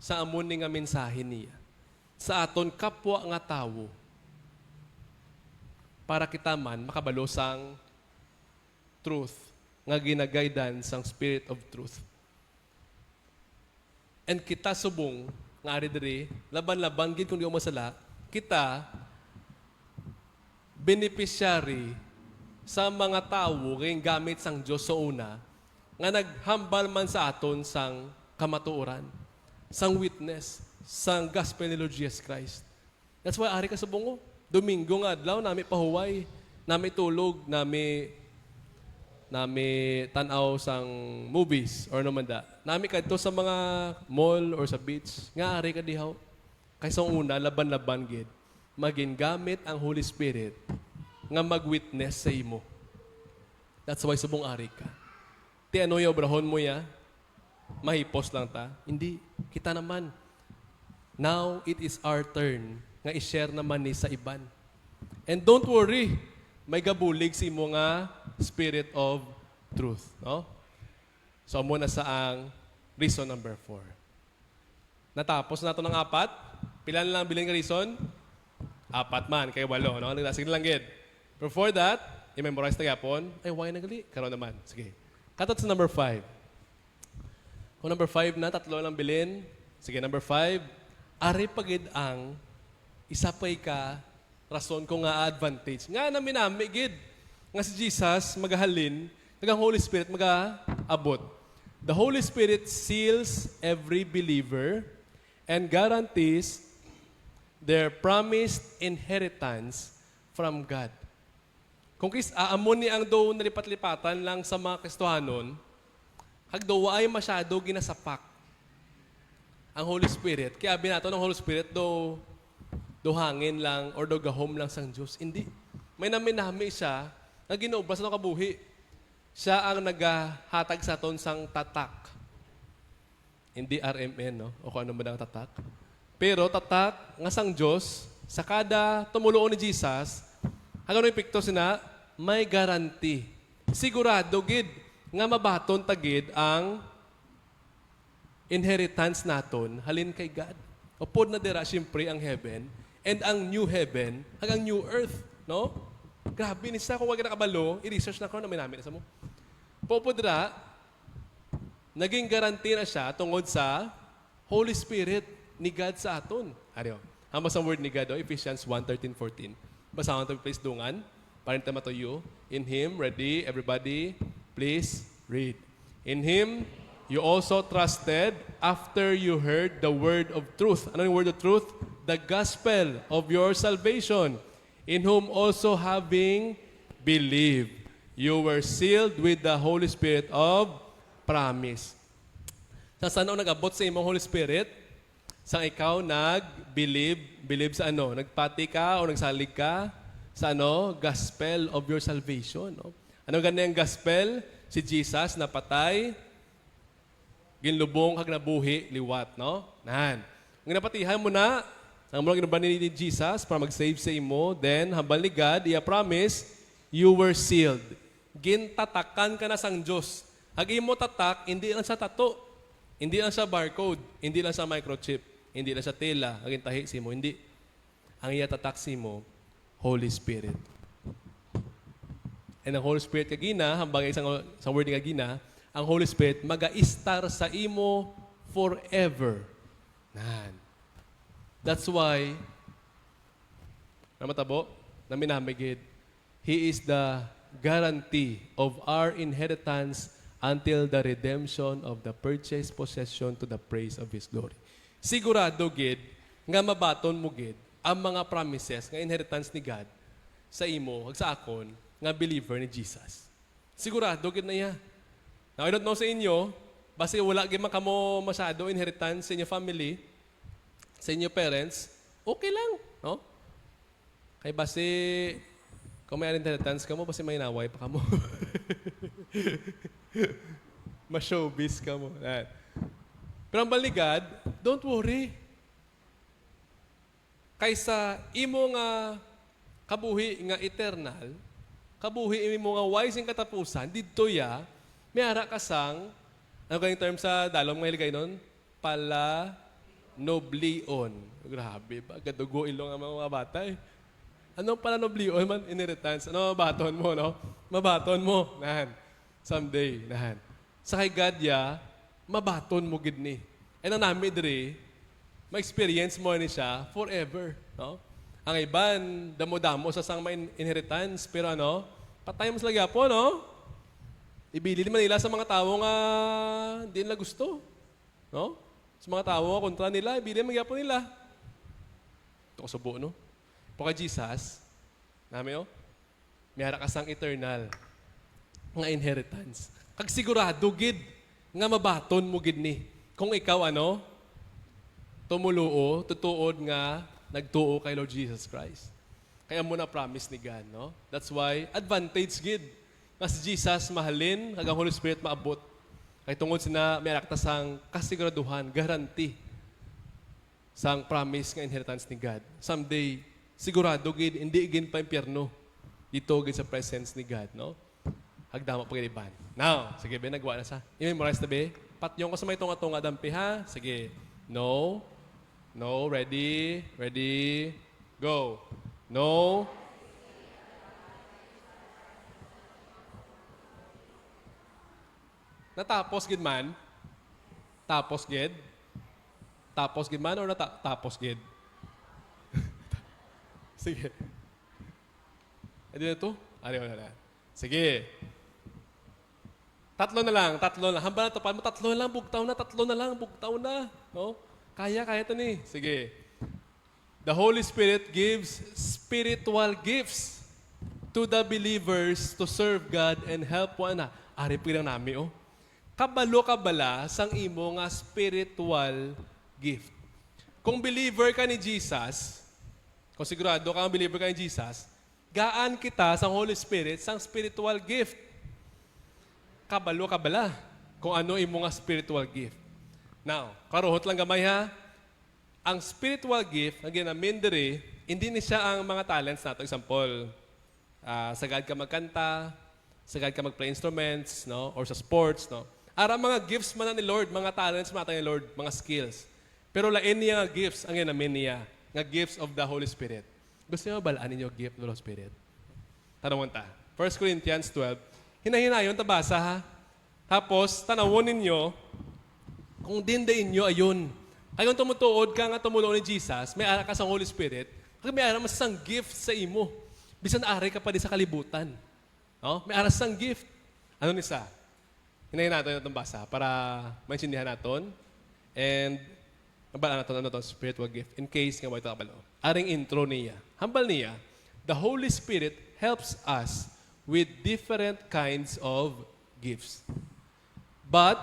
Speaker 1: sa amon nga mensahe niya. Sa aton kapwa nga tao, para kita man makabalo sang truth nga ginagaydan sang Spirit of truth. And kita subong nga ari diri laban-laban gid kung di mo masala, kita beneficiary sa mga tawo kay gamit sang Dios sa una nga naghambal man sa aton sang kamatuoran, sang witness, sang gospel ni Lord Jesus Christ. That's why ari ka subong Domingo nga adlaw nami pahuway, nami tulog, nami tanaw sang movies or naman da. Nami kadto sa mga mall or sa beach. Nga ari ka dihaw. Kaysa una, laban-laban gid. Maging gamit ang Holy Spirit nga mag-witness sa imo. That's why subong ari ka. Ti ano yung obrahon mo ya? Mahipos lang ta? Hindi. Kita naman. Now, it is our turn nga i-share naman ni sa iban. And don't worry. May gabulig si imo nga Spirit of truth. No? So, amo na sa ang reason number 4. Natapos na ito ng 4. Pila na lang bilin ka reason? 4 man, kay 8. No? Sige lang, gid. Before that, i-memorize na gapon. Ay, why nagali? Karoon naman. Sige. Katot sa number 5. Kung number 5 na, 3 lang bilin. Sige, number 5. Ari pagid ang isapay ka rason ko nga advantage. Nga naminami, gid. Nga si Jesus, magahalin, ang Holy Spirit, mag-abot. The Holy Spirit seals every believer and guarantees their promised inheritance from God. Kung aamon ni ang do nalipat-lipatan lang sa mga Kristohanon, hagdo ay masyado ginasapak ang Holy Spirit. Kaya binato ng Holy Spirit do hangin lang or do gahom lang sang Diyos. Hindi. May naminami siya na ginuobra sa kabuhi. Siya ang naghahatag sa aton sang tatak. Hindi RMN, no? O kung ano man ang tatak. Pero tatak nga sang Diyos, sa kada tumuloon ni Jesus, Hanggang no epekto sina, may guarantee. Sigurado gid nga mabaton tagid ang inheritance naton halin kay God. Upod na dira siyempre ang heaven and ang new heaven hanggang new earth, no? Grabe ni sa kung wag na kabalo, i-research na ko na namin sa mo. Popod dira naging guarantee na siya tungod sa Holy Spirit ni God sa aton. Ariyo. Hamba sa word ni God, Ephesians 1:13-14. Basahan to please dungan. Parinta matuyo. In Him, ready, everybody, please read. In Him, you also trusted after you heard the word of truth. Ano yung word of truth? The gospel of your salvation, in whom also having believed, you were sealed with the Holy Spirit of promise. Sa saan nag-abot sa imong Holy Spirit? Sa ikaw believe sa ano? Nagpati ka o nagsalig ka sa ano? Gospel of your salvation. No? Ano ganyan gospel? Si Jesus napatay, ginlubong kag nabuhi liwat, no? Nan. Ang napatihan mo na, ang mga ginaban ni Jesus para mag-save sa imo, then hambal ni God, iya promise, you were sealed. Gintatakan ka na sang Diyos. Ag imo tatak, hindi lang sa tato, hindi lang sa barcode, hindi lang sa microchip, hindi lang sa tela, ang intahi si mo, hindi. Ang iya tatak si mo, Holy Spirit. And ang Holy Spirit kagina, hambang isang word ni kagina, ang Holy Spirit maga-istar sa imo forever. Nan. That's why, namatabo, naminamigid, He is the guarantee of our inheritance until the redemption of the purchased possession to the praise of His glory. Sigurado, gid, nga mabaton mo, gid, ang mga promises, nga inheritance ni God sa imo, sa akon, nga believer ni Jesus. Sigurado, gid na iya. Now, I don't know sa inyo, basta wala gid man kamo masyado inheritance sa inyo family, sa inyo parents, okay lang, no? Kay basi, kung may inheritance ka mo, basi may naway pa ka mo. Ma-showbiz ka mo. Pero ang baligad, don't worry. Kaysa imo nga kabuhi nga eternal, kabuhi imo nga wise ing katapusan, didto ya, may ara kasang, ano kayong term sa dalom nga hiligay nun? Pala noblion. Grabe ba? Gadugo ilong ang mga bata eh. Anong pala noblion man? Inheritance. Ano mabaton mo, no? Mabaton mo. Nahan. Someday. Nahan. Sa kay God ya, mabaton mo gid ni. And ang namin diri, ma-experience mo ni siya forever. No? Ang iban, damo-damo sa sang inheritance. Pero ano, patay mo sila po, no? Ibili naman nila sa mga tao nga hindi nila gusto. No? Sa mga tao kontra nila, ibili naman po nila. Ito ko subo, no? Po kay Jesus, namin, may hara kasang eternal nga inheritance. Kag sigurado, gid, nga mabaton mo gid ni. Kung ikaw, ano, tumuluo, tutuod nga, nagtuo kay Lord Jesus Christ. Kaya mo na promise ni God, no? That's why, advantage gid. Mas Jesus mahalin, hanggang Holy Spirit maabot. Kaya tungod sina may arakta sang kasiguraduhan, guarantee sang promise nga inheritance ni God. Someday, sigurado gid, hindi gid pa impyerno. Dito gid sa presence ni God, no? Hagdama pa gid iban. Now, sige, be, nagwa na sa. I-memorize na, be. Patyon ko sa may tunga-tunga dampi, ha? Sige. No. No. Ready. Ready. Go. No. Natapos gid man? Tapos gid? Tapos gid man or natapos gid? Sige. Edi na to? Ariyo na. Sige. Tatlo na lang. Hamba na to. Paano mo? Tatlo na lang. Bugtaw na. No? Kaya to ni. Sige. The Holy Spirit gives spiritual gifts to the believers to serve God and help one another. Ari po lang nami, oh. Kabalo-kabala sang imo nga spiritual gift. Kung believer ka ni Jesus, kung sigurado ka ang believer ka ni Jesus, gaan kita sa Holy Spirit sang spiritual gift. Kabalo-kabala kung ano imo nga spiritual gift. Now, karuhot lang gamay ha. Ang spiritual gift na ginamin diri, hindi ni siya ang mga talents nato. Example, sagad ka magkanta, sagad ka mag-play instruments, no? Or sa sports, no? Ara mga gifts man na ni Lord, mga talents man ni Lord, mga skills. Pero lain niya nga gifts, ang inamin niya, nga gifts of the Holy Spirit. Gusto niyo balaan ninyo gift of the Holy Spirit? Tanong ta. 1 Corinthians 12. Hinahinayon, tabasa ha. Tapos, tanawon ninyo, kung dindain nyo, ayun. Kaya kung tumutuod ka nga tumulong ni Jesus, may ara ka sa Holy Spirit, kaya may ara masasang gift sa imo. Bisan ari ka pa di sa kalibutan. No? May ara sang gift. Ano nisa? Hinayin natin itong basa para maintindihan natin. And, nabalaan natin ano itong spiritual gift in case nga mo ito kabalo. Aring intro niya. Hambal niya, the Holy Spirit helps us with different kinds of gifts. But,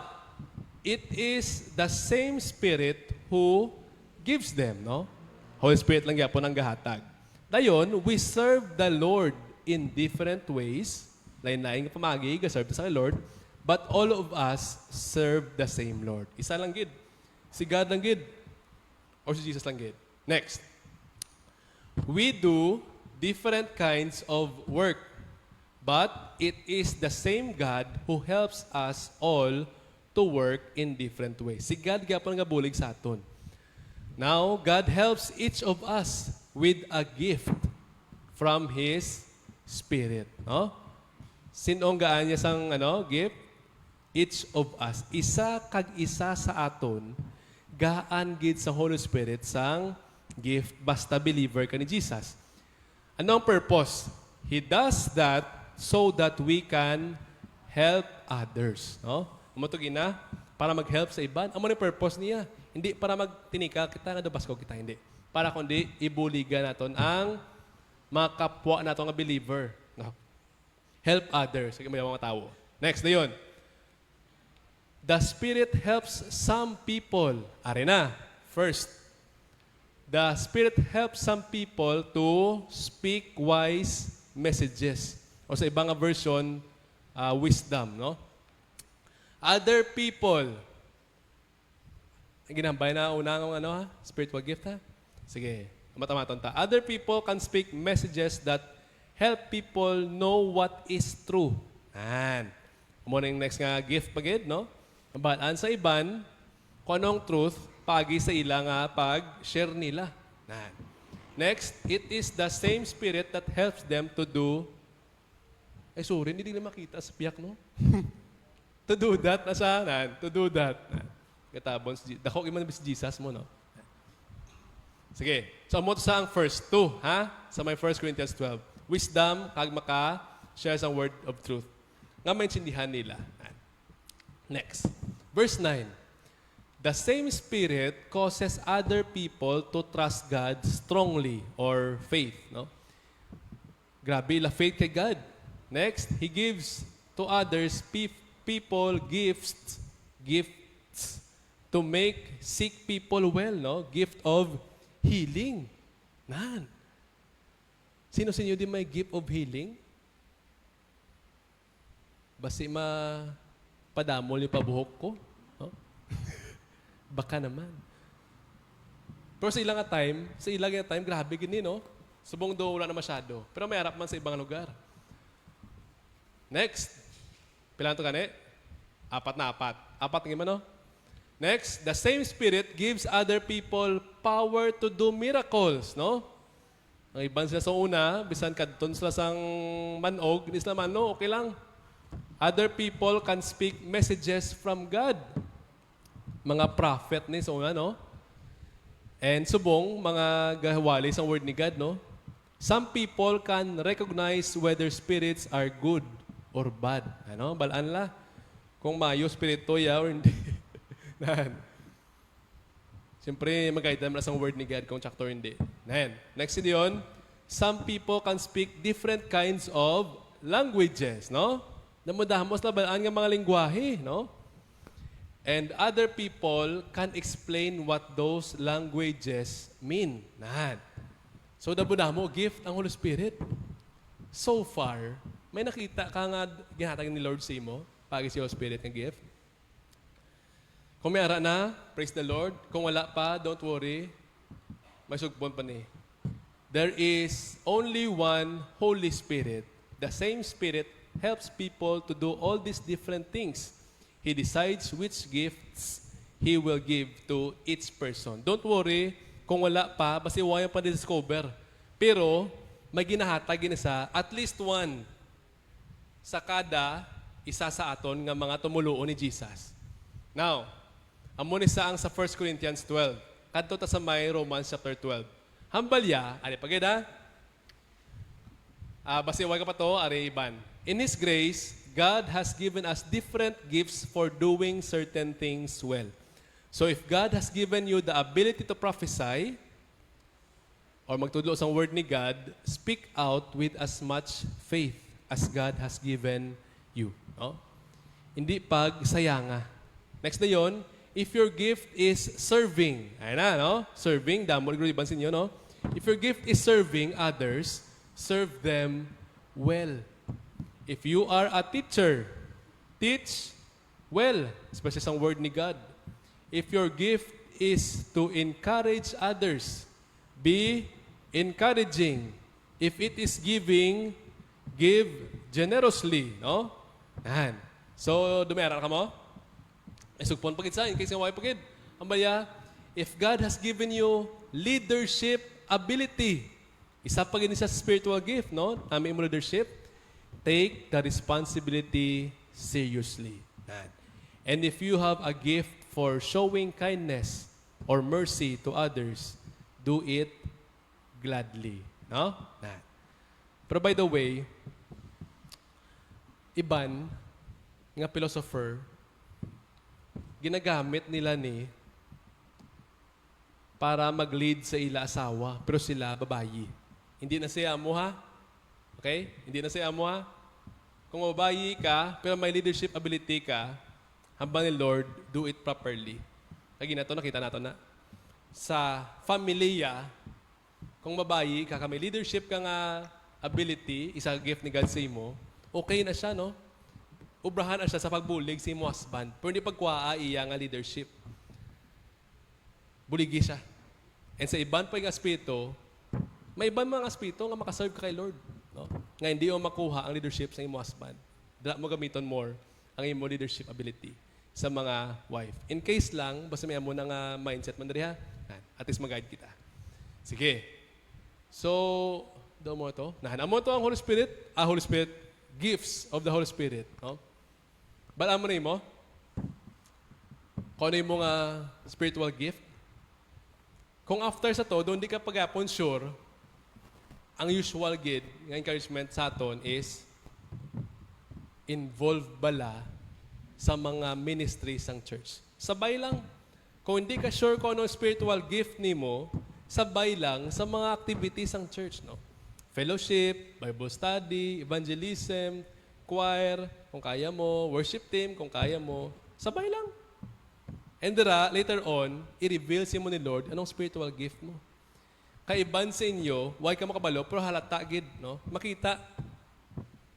Speaker 1: it is the same Spirit who gives them, no? Holy Spirit lang yapon ang gahatag. Dayon, we serve the Lord in different ways. Lain-lain nga pamagi, serve sa Lord. But all of us serve the same Lord. Isa lang gid. Si God lang gid. Or si Jesus lang gid. Next. We do different kinds of work. But it is the same God who helps us all to work in different ways. Si God gyapon nga bulig sa aton. Now, God helps each of us with a gift from His Spirit. No? Sinong gaan niya sang gift? Each of us. Isa kag isa sa aton, gaan gid sa Holy Spirit sang gift basta believer ka ni Jesus. Ano ang purpose? He does that so that we can help others. No? Umutugin na para mag-help sa iban. Ano ang purpose niya? Hindi para magtinika kita, nadabas ko kita, hindi. Para kundi ibuligan naton ang mga kapwa naton nga believer. No? Help others. Sige, may mga tao. Next na yun. The Spirit helps some people. Ari na. First, the Spirit helps some people to speak wise messages. O sa ibang version, wisdom, no? Other people. Ginambay na unang spiritual gift, ha? Sige, matamaton ta. Other people can speak messages that help people know what is true. Yan. Muna yung next nga gift pagid, no? Balaan sa iban, kung anong truth, pagi sa ila nga pag-share nila. Yan. Next, it is the same Spirit that helps them to do. Sorry, hindi nila makita sa piyak, no? To do that, nasanan? To do that. Katabon, dako iman na si Jesus mo, no? Sige. So, mo sa ang first two, ha? Sa my 1 Corinthians 12. Wisdom, kag maka-share sa word of truth. Nga maintindihan nila. Next. Verse 9. The same Spirit causes other people to trust God strongly or faith, no? Grabe, la faith kay God. Next, He gives to others people gifts to make sick people well, no? Gift of healing. Nan. Sino sa inyo din may gift of healing? Basi padamol yung pabuhok ko. No? Baka naman. Pero sa ilang time, grabe gini, no? Subong do wala na masyado. Pero may harap man sa ibang lugar. Next. Pilan to gani? 4 na 4. 4 ng no? Next, the same Spirit gives other people power to do miracles, no? Ang iban sila sa una, bisan kadton sila sang manog, hindi sila mano, okay lang. Other people can speak messages from God. Mga prophet ni sa una, no? And subong, mga gahawali sa word ni God, no? Some people can recognize whether spirits are good or bad. Ano? Balaan la. Kung mayo spirito ya or hindi. Siyempre, mag-guide naman sa word ni God kung chakto or hindi. Next yun, some people can speak different kinds of languages, no? Namudahamos na balaan ng mga lingwahe, no? And other people can explain what those languages mean. So, nabudah mo, gift ang Holy Spirit. So far, may nakita ka nga ginatag ni Lord sa imo, pagi si Holy Spirit ng gift. Kung may ara na, praise the Lord. Kung wala pa, don't worry. May sugbon pa ni. there is only one Holy Spirit. The same Spirit helps people to do all these different things. He decides which gifts He will give to each person. Don't worry kung wala pa, basta iwayan pa discover. Pero, may ginahatag isa, at least one sa kada isa sa aton nga mga tumuluo ni Jesus. Now, amo ni saang sa 1 Corinthians 12. Kadto ta sa may Romans chapter 12. Hambalya, ari pagida. Basta iwayan ka pa to, ari iban. In His grace, God has given us different gifts for doing certain things well. So if God has given you the ability to prophesy, or magtudlo sa word ni God, speak out with as much faith as God has given you. No? Hindi pagsayanga. Next na yon, if your gift is serving, ayun na, no? Serving, damo ligro iban sinyo, no? If your gift is serving others, serve them well. If you are a teacher, teach well, especially sa word ni God. If your gift is to encourage others, be encouraging. If it is giving, give generously, no? Yan. So, dumera ka mo? Isugpon pagid sa in case nga way pagid. Ambaya, if God has given you leadership ability, isa pagid siya spiritual gift, no? Nami mo leadership, take the responsibility seriously. Yan. And if you have a gift for showing kindness or mercy to others, do it gladly. No? Yan. Pero by the way, iban nga philosopher, ginagamit nila ni para mag-lead sa ila asawa, pero sila babayi. Hindi na siya mo ha? Okay? Hindi na siya mo ha? Kung babayi ka, pero may leadership ability ka, hambang ni Lord, do it properly. Lagi na ito, nakita nato na. Sa familia, kung babayi ka, may leadership ka nga ability, isa gift ni God sa imo, okay na siya, no? Ubrahan na siya sa pagbulig sa imo husband. Pero hindi pagkwaa iya nga leadership. Buligi siya. And sa iban pa yung aspeto, may iban mga aspeto nga makaserve ka kay Lord. No? Nga hindi mo makuha ang leadership sa imo husband. Dala mo gamiton more ang imo leadership ability sa mga wife. In case lang, basta may amo na nga mindset man diri ha. At least mag-guide kita. Sige. So, daw mo ito. Amo to ang Holy Spirit. Holy Spirit, gifts of the Holy Spirit. No? Balaan mo na mo? Kung ano yung mga spiritual gift? Kung after sa to, doon di ka pag-apon sure, ang usual gid, ng encouragement sa aton is involved bala sa mga ministries ng church. Sabay lang. Kung hindi ka sure kung ano spiritual gift nimo, sabay lang sa mga activities ng church, no? Fellowship, Bible study, evangelism, choir, kung kaya mo, worship team, kung kaya mo, sabay lang. And later on, i-reveal si mo ni Lord anong spiritual gift mo. Kaiban sa inyo, why ka makabalo, pero halata gid, no? Makita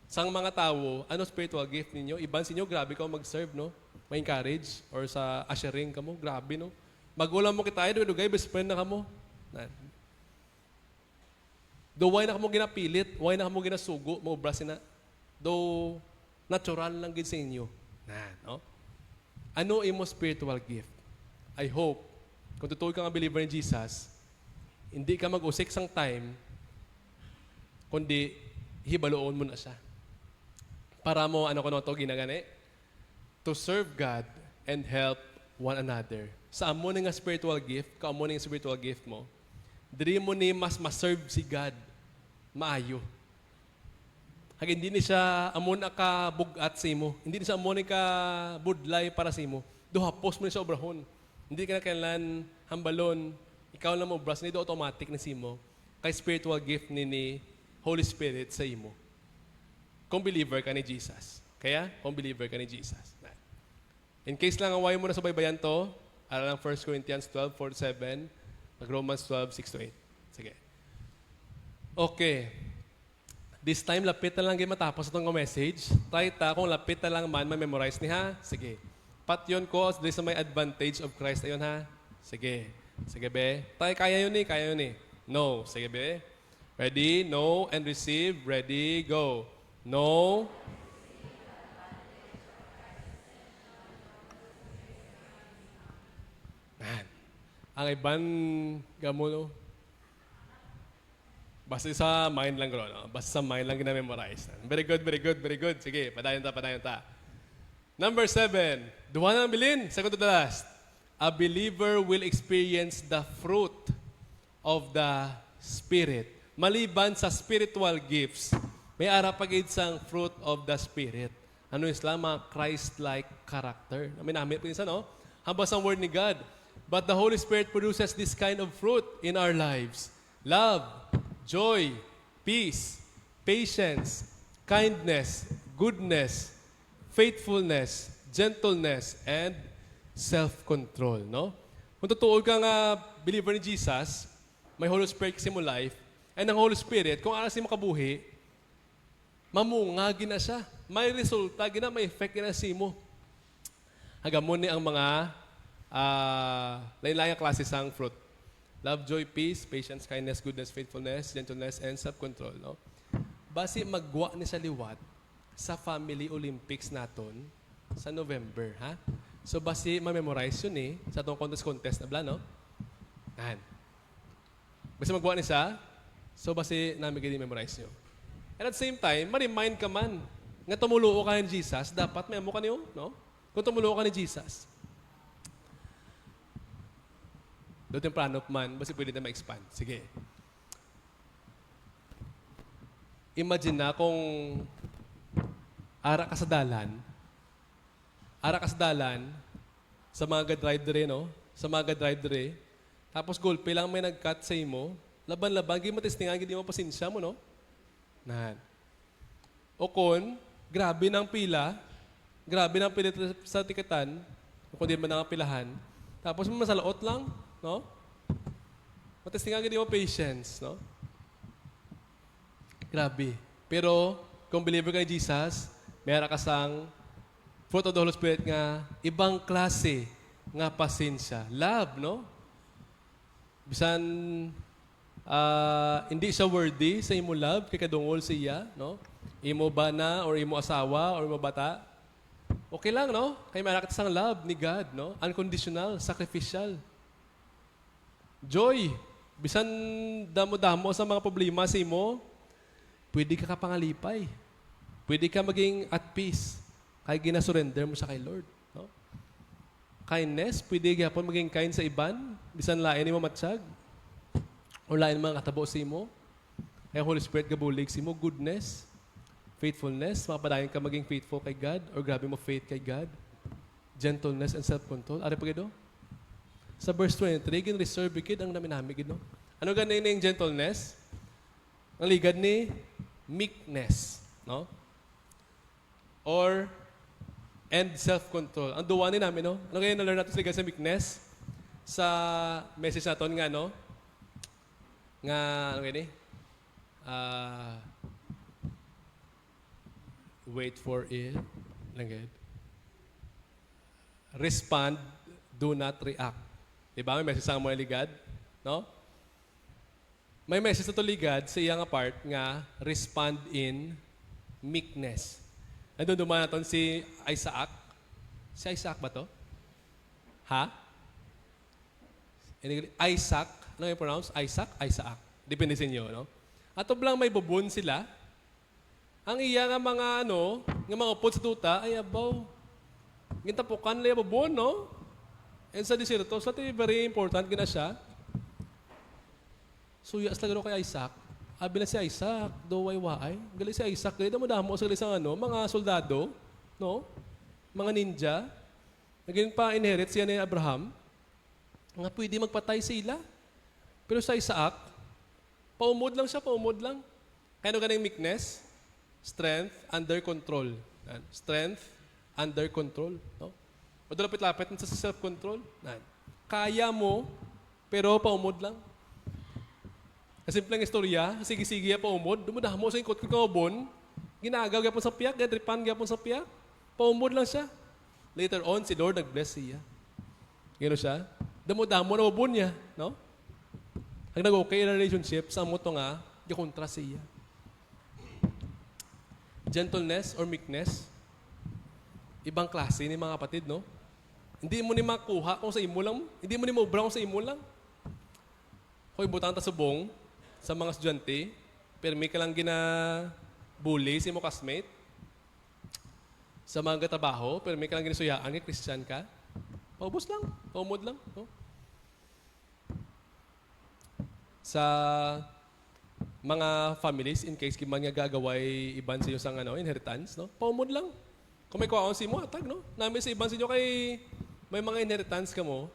Speaker 1: sang mga tao, ano spiritual gift ninyo? Iban sa inyo, grabe ka mag-serve, no? Ma-encourage, or sa ushering ka mo, grabe, no? Magulang mo kita, dugay, best friend na ka mo. Do why na ka mo ginapilit, why na ka mo ginasugo, mo brasin na. Do natural lang gid sa inyo. No? Ano imo spiritual gift? I hope, kung tutuloy ka nga believer ni Jesus, hindi ka mag-usik sang time, kundi hibaloon mo na siya. Para mo, ano ko na ito ginagani? To serve God and help one another. Sa amo nga spiritual gift, kaamo nga spiritual gift mo, diri mo ni mas ma-serve si God maayo. Hag hindi ni siya amon ka bugat sa imo. Hindi ni siya amon ka budlay para sa imo. Duhapos mo ni sa obrahon. Hindi ka na kailan hambalon. Ikaw lang mo obras, hindi automatic na sa imo. Kay spiritual gift ni Holy Spirit sa imo. Kung believer ka ni Jesus. Kaya, kung believer ka ni Jesus. In case lang away mo na sa baybayan to, aral ng 1 Corinthians 12:4-7, Romans 12:6-8. Sige. Okay. This time, lapit na lang kayo matapos itong message. Try ta, kung lapit na lang man, memorize ni ha? Sige. Pat yun ko, there's may advantage of Christ. Ayun ha? Sige. Sige be. Tayo, kaya yun eh. No. Sige be. Ready? Know and receive. Ready? Go. Know. Man. Ang iban gamuno. Basta sa mind lang gro, no? Basta sa mind lang gina-memorize. Very good, very good, very good. Sige, padayon ta. Number 7. Duha na ang bilin. Second to the last. A believer will experience the fruit of the Spirit. Maliban sa spiritual gifts, may arapagid sang fruit of the Spirit. Ano Islam? Mga Christ-like character. May namin po isa, no? Hambas ang word ni God. But the Holy Spirit produces this kind of fruit in our lives. Love, joy, peace, patience, kindness, goodness, faithfulness, gentleness, and self-control, no? Kung totoo ka nga believer ni Jesus, may Holy Spirit kasi mo life, and ang Holy Spirit, kung aras mo kabuhi, mamungagi na siya. May resulta, may effect na si mo. Hagamon ni ang mga lain-laing klase sang fruit. Love, joy, peace, patience, kindness, goodness, faithfulness, gentleness, and self-control. No? Basi magwa ni sa liwat sa Family Olympics naton sa November. Ha? So basi ma-memorize yun sa itong contest na bla, no? Yan. Basi magwa ni sa, so basi namin memorize nyo. And at the same time, ma-remind ka man nga tumulo ka ni Jesus, dapat may amo ka niyo, no? Kung tumulo ka ni Jesus. Doon yung plano man, basta pwede na ma-expand. Sige. Imagine na kung ara ka sa dalan, sa mga gadrider, no? Sa mga gadrider, tapos gulpe lang may nag-cut sa imo, laban-laban, hindi matistingan, hindi mo pasensya mo, no? Nahan. O kon, grabe ng pila sa tikatan, kung di man nangapilahan, tapos masalaot lang, no? Matistingan hindi mo patience, no? Grabe. Pero, kung believer ka ni Jesus, mayroon ka sang fruit of the Holy Spirit nga, ibang klase nga pasensya. Love, no? Bisan, hindi siya worthy sa imo love, kaya kadungol siya, no? Imo ba na, or imo asawa, or imo bata. Okay lang, no? Kaya mayroon ka sang love ni God, no? Unconditional, sacrificial. Joy. Bisan damo-damo sa mga problema sa imo, pwede ka kapangalipay. Pwede ka maging at peace. Kaya ginasurrender mo sa kay Lord. No? Kindness, pwede gyapon maging kind sa iban. Bisan lain mo matsyag. O lain mga katabo sa imo. Kaya Holy Spirit gabulig sa imo. Goodness, faithfulness, mapadayon ka maging faithful kay God or grabe mo faith kay God. Gentleness and self-control. Ari pa gido? Sa verse 23, gin-reserve ikid ang naminami gid, no? Ano ganin yung gentleness? Ang ligad ni meekness, no? Or and self-control. Ang duwa ni namin, no? Ano kaya na-learn natin sa ligad sa meekness? Sa message natin nga, no? Nga, ano kaya ni? Wait for it. Langad. Respond, do not react. Diba? May message sa mga ligad. No? May message na ito ligad sa iyang part nga respond in meekness. Nandun dumaan natin si Isaac. Si Isaac ba to? Ha? Isaac. Ano yung pronounce? Isaac? Isaac. Depende sa inyo, no? Ato blang may bubon sila. Ang iya nga mga nga mga upod sa tuta, ay abaw. Gintapukan nila bubon, no? And sa desierto, so very important gina siya. Suyas lagaro kay Isaac. Abi na si Isaac, do way. Gali si Isaac, gali damo sa isang mga soldado, no? Mga ninja. Naging pa-inherit siya ni Abraham. Nga pwede magpatay sila. Pero sa Isaac, paumod lang siya. Kaya ganing meekness, strength under control. Strength under control, no? O lapit-lapit sa self-control. Kaya mo, pero paumod lang. Simpleng istorya, sige-sige paumod, dumudah mo sa ikot ko bon, ginagaw gyapon sa piyak, gadripan gyapon sa piyak, paumod lang siya. Later on, si Lord nag-bless siya. Gano siya? Damo-damo na bon niya, no? Ang nag-okay na relationship, sa mo to nga, Ikontra siya. Gentleness or meekness, ibang klase ni mga kapatid, no? Hindi mo ni makuha kung sa imo lang, hindi mo ni maubra kung sa imo lang. Kung ibutang ta subong sa mga estudyante, pero may ka lang bully si mo classmate, sa mga trabaho, pero may ka lang ginasuyaan, kay Christian ka, paubos lang, paumod lang. No? Sa mga families, in case kiman nga gagaway iban sa iyo sang inheritance, no? Paumod lang. Kung may kuwaon si mo, atag, no? Namin sa iban sa inyo kay may mga inheritance ka mo,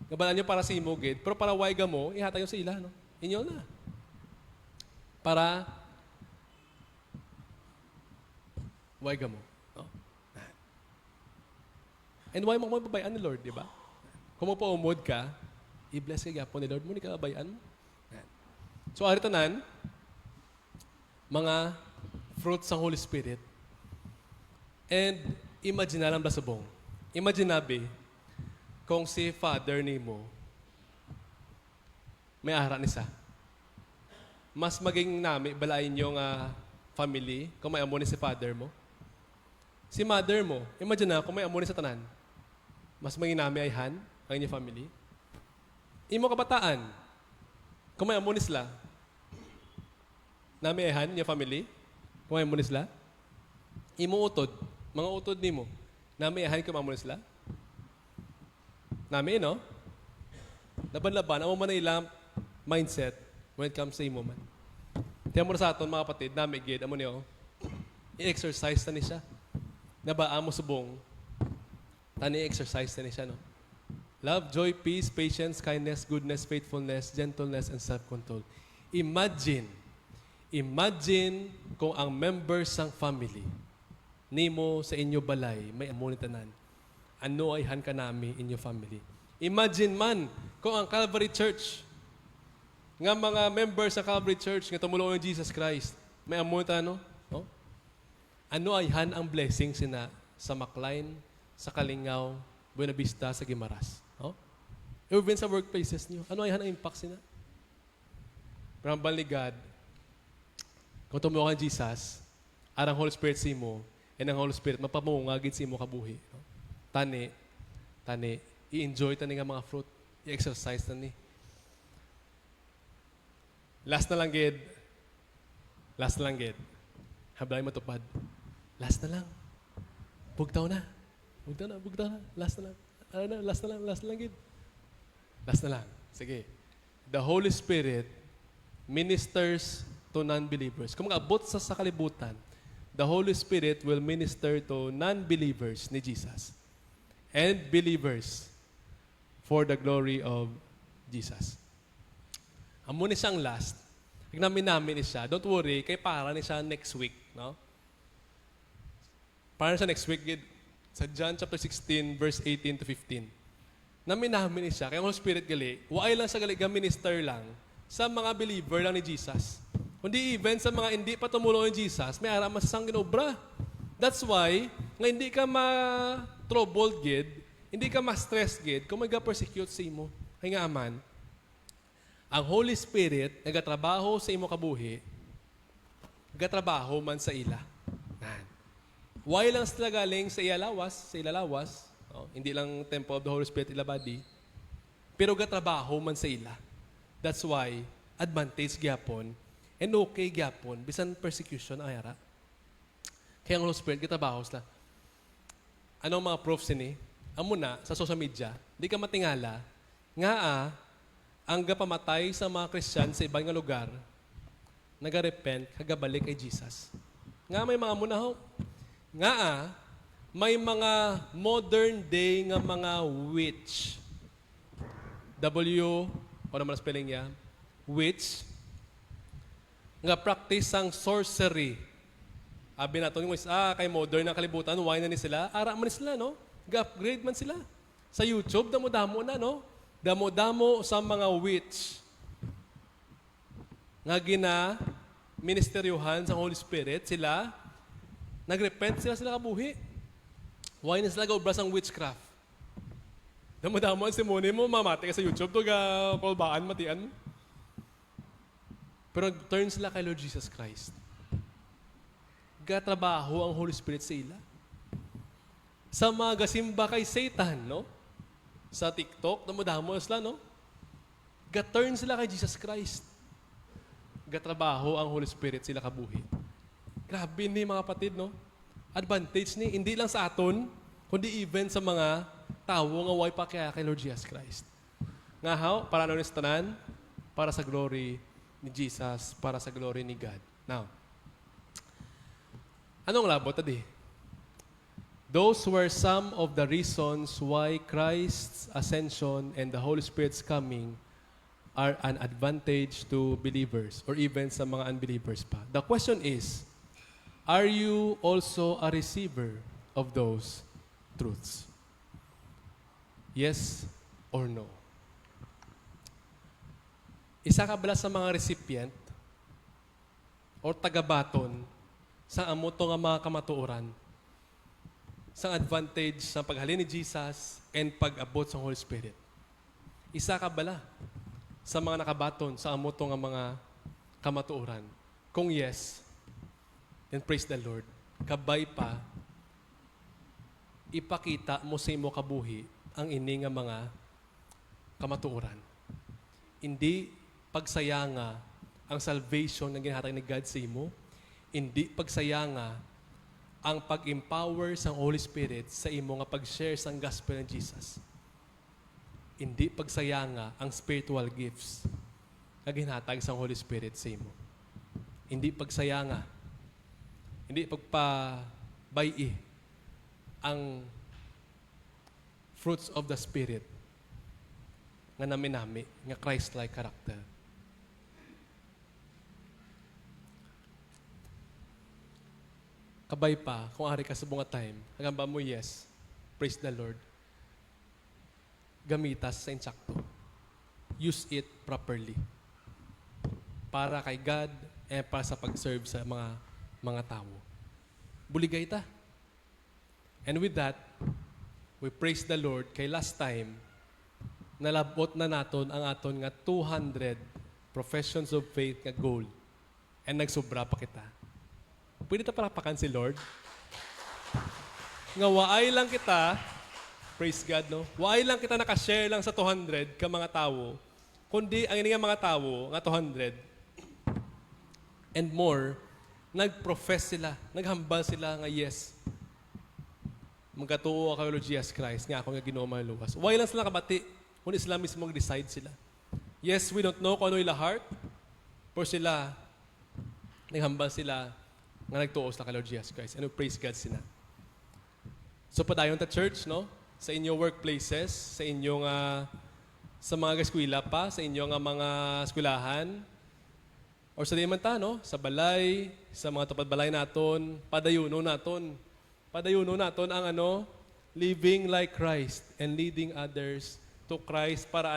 Speaker 1: gabalan nyo para sa imo, gid, pero para why ga mo, ihatag nyo sa ila, no? Inyo na. Para why ga mo. No? And why mo mababayaan ni Lord, di ba? Kung mapaumod ka, i-bless ka gapon ni Lord mo, ni ka babayaan mo. So, ari tanan, mga fruits ng Holy Spirit. And imagine na lang basubong. Imagine nabi, kung si Father ni mo, may ara ni sa. Mas maging nami, balain yung family, kung may amo ni si Father mo. Si Mother mo, imagine na, kung may amo ni sa tanan, mas maging nami ay han, ang inyong family. Imo kabataan, kung may amo ni sila, nami ay han, inyong family, kung may amo ni sila, imo utod, mga utod ni mo, nami ay han, kung may amo ni sila, nami, no? Laban-laban, amo man na ilang mindset when it comes sa imo man. Tiyan mo na sa aton, mga kapatid, nami gid, amo niyo, i-exercise na ni siya. Naba, amo subong, tani exercise na ni siya, no? Love, joy, peace, patience, kindness, goodness, faithfulness, gentleness, and self-control. Imagine kung ang members ng family, nimo sa inyo balay, may amo ni tanan. Ano ay han ka nami in your family. Imagine man kung ang Calvary Church, nga mga members sa Calvary Church, nga tumulong ng Jesus Christ, may amo ni tanan, no? Ano ay han ang blessing sina sa Macline, sa Kalingaw, Buena Vista, sa Guimaras. No? Even sa workplaces niyo, ano ay han ang impact sina? Parang ligad, kung tumulong ng Jesus, arang Holy Spirit si mo, and ang Holy Spirit, mapamungagid si mo kabuhi. No? Tani, i-enjoy tani nga mga fruit, i-exercise tani. Last na lang, gid. Hablay matupad. Last na lang. Bugtaw na. Last na lang, gid. Last na lang. Sige. The Holy Spirit ministers to non-believers. Kung mag-abot sa kalibutan, the Holy Spirit will minister to non-believers ni Jesus and believers for the glory of Jesus. Amo ni siyang last. Namin ni siya. Don't worry, kay para ni siya next week. No? Para siya next week, sa John chapter 16, verse 18 to 15. Namin ni siya. Kaya ang Holy Spirit gali, waay lang sa gali, minister lang sa mga believer lang ni Jesus. Kundi even sa mga hindi pa tumulong ni Jesus, may araman sa sang ginobra. That's why, nga hindi ka ma-troubled, gid, hindi ka ma-stress, gid, kung mag-persecute sa imo. Kaya nga aman, ang Holy Spirit, nagatrabaho sa imo kabuhi, nagatrabaho man sa ila. Why lang sila galing sa ilalawas, hindi lang temple of the Holy Spirit ila body, pero gatrabaho man sa ila. That's why, advantage gyapon, and okay gyapon, bisan persecution ay ara. Kaya ang Holy Spirit, gatrabaho sila. Anong mga proofs ini? Amo na, sa social media, di ka matingala, nga ang gapamatay sa mga Christian sa ibang lugar, nagarepent, kagabalik kay Jesus. Nga may mga munaho. Nga may mga modern day nga mga witch. Ano naman spelling niya? Witch. Nga practice ang sorcery. Abi nato yung kay modern na kalibutan, why na ni sila? Ara man sila, no? Ga-upgrade man sila. Sa YouTube, damo-damo na, no? Damo-damo sa mga witch nga ministeryohan sa Holy Spirit, sila nagrepent sila kabuhi. Why na sila gaubras ang witchcraft? Damo-damo ang simone mo, mamati ka sa YouTube, to ga kolbaan, matian. Pero nag-turn sila kay Lord Jesus Christ. Gatrabaho ang Holy Spirit sa ila. Sa mga gasimba kay Satan, no? Sa TikTok, damo sila, no? Ga-turn sila kay Jesus Christ. Gatrabaho ang Holy Spirit sila kabuhi. Grabe ni mga kapatid, no? Advantage ni, hindi lang sa aton, kundi even sa mga tao nga way pa kay Lord Jesus Christ. Nga how? Para ano tanan? Para sa glory ni Jesus, para sa glory ni God. Now, anong labot tadi? Those were some of the reasons why Christ's ascension and the Holy Spirit's coming are an advantage to believers or even sa mga unbelievers pa. The question is, are you also a receiver of those truths? Yes or no? Isa ka bala sa mga recipient or tagabaton sa amoto nga mga kamatuoran sa advantage sa paghalin ni Jesus and pag-abot sa Holy Spirit. Isa ka bala sa mga nakabaton sa amoto nga mga kamatuoran? Kung yes, then praise the Lord. Kabay pa, ipakita mo sa imo kabuhi ang ini nga mga kamatuoran. Hindi pagsayanga ang salvation na ginhatag ni God sa imo. Hindi pagsayanga ang pag-empower sa Holy Spirit sa imo nga pag-share sa gospel ng Jesus. Hindi pagsayanga ang spiritual gifts na ginhatag sa Holy Spirit sa imo. Hindi pagsayanga. Hindi pagpabayi ang fruits of the Spirit nga naminami, nga Christ-like character. Kabay pa, kung ari ka sa bunga time, hanggang mo yes, praise the Lord, gamitas sa insakto. Use it properly. Para kay God, para sa pag-serve sa mga tao. Buligay ta. And with that, we praise the Lord kay last time, nalabot na naton ang aton nga 200 professions of faith nga goal. And nagsubra pa kita. Pwede ta parapakan si Lord? Nga waay lang kita, praise God, no? Waay lang kita nakashare lang sa 200 ka mga tao, kundi ang ini nga mga tao, nga 200, and more, nag-profess sila, naghambal sila nga yes, magkatuo ako kay Lord Jesus Christ, nga ako nga Ginoo maluwas. Waay lang sila kabati, kundi sila mismo mag-decide sila. Yes, we don't know kung ano ila heart, pero sila, naghambal sila, nga nagtuos na kay Lord Jesus Christ. And we praise God sila. So padayon ta church, no? Sa inyong workplaces, sa inyong sa mga eskwela pa, sa inyong mga eskwelahan, or sa diman ta, no? Sa balay, sa mga tupad balay naton, padayuno naton ang living like Christ and leading others to Christ para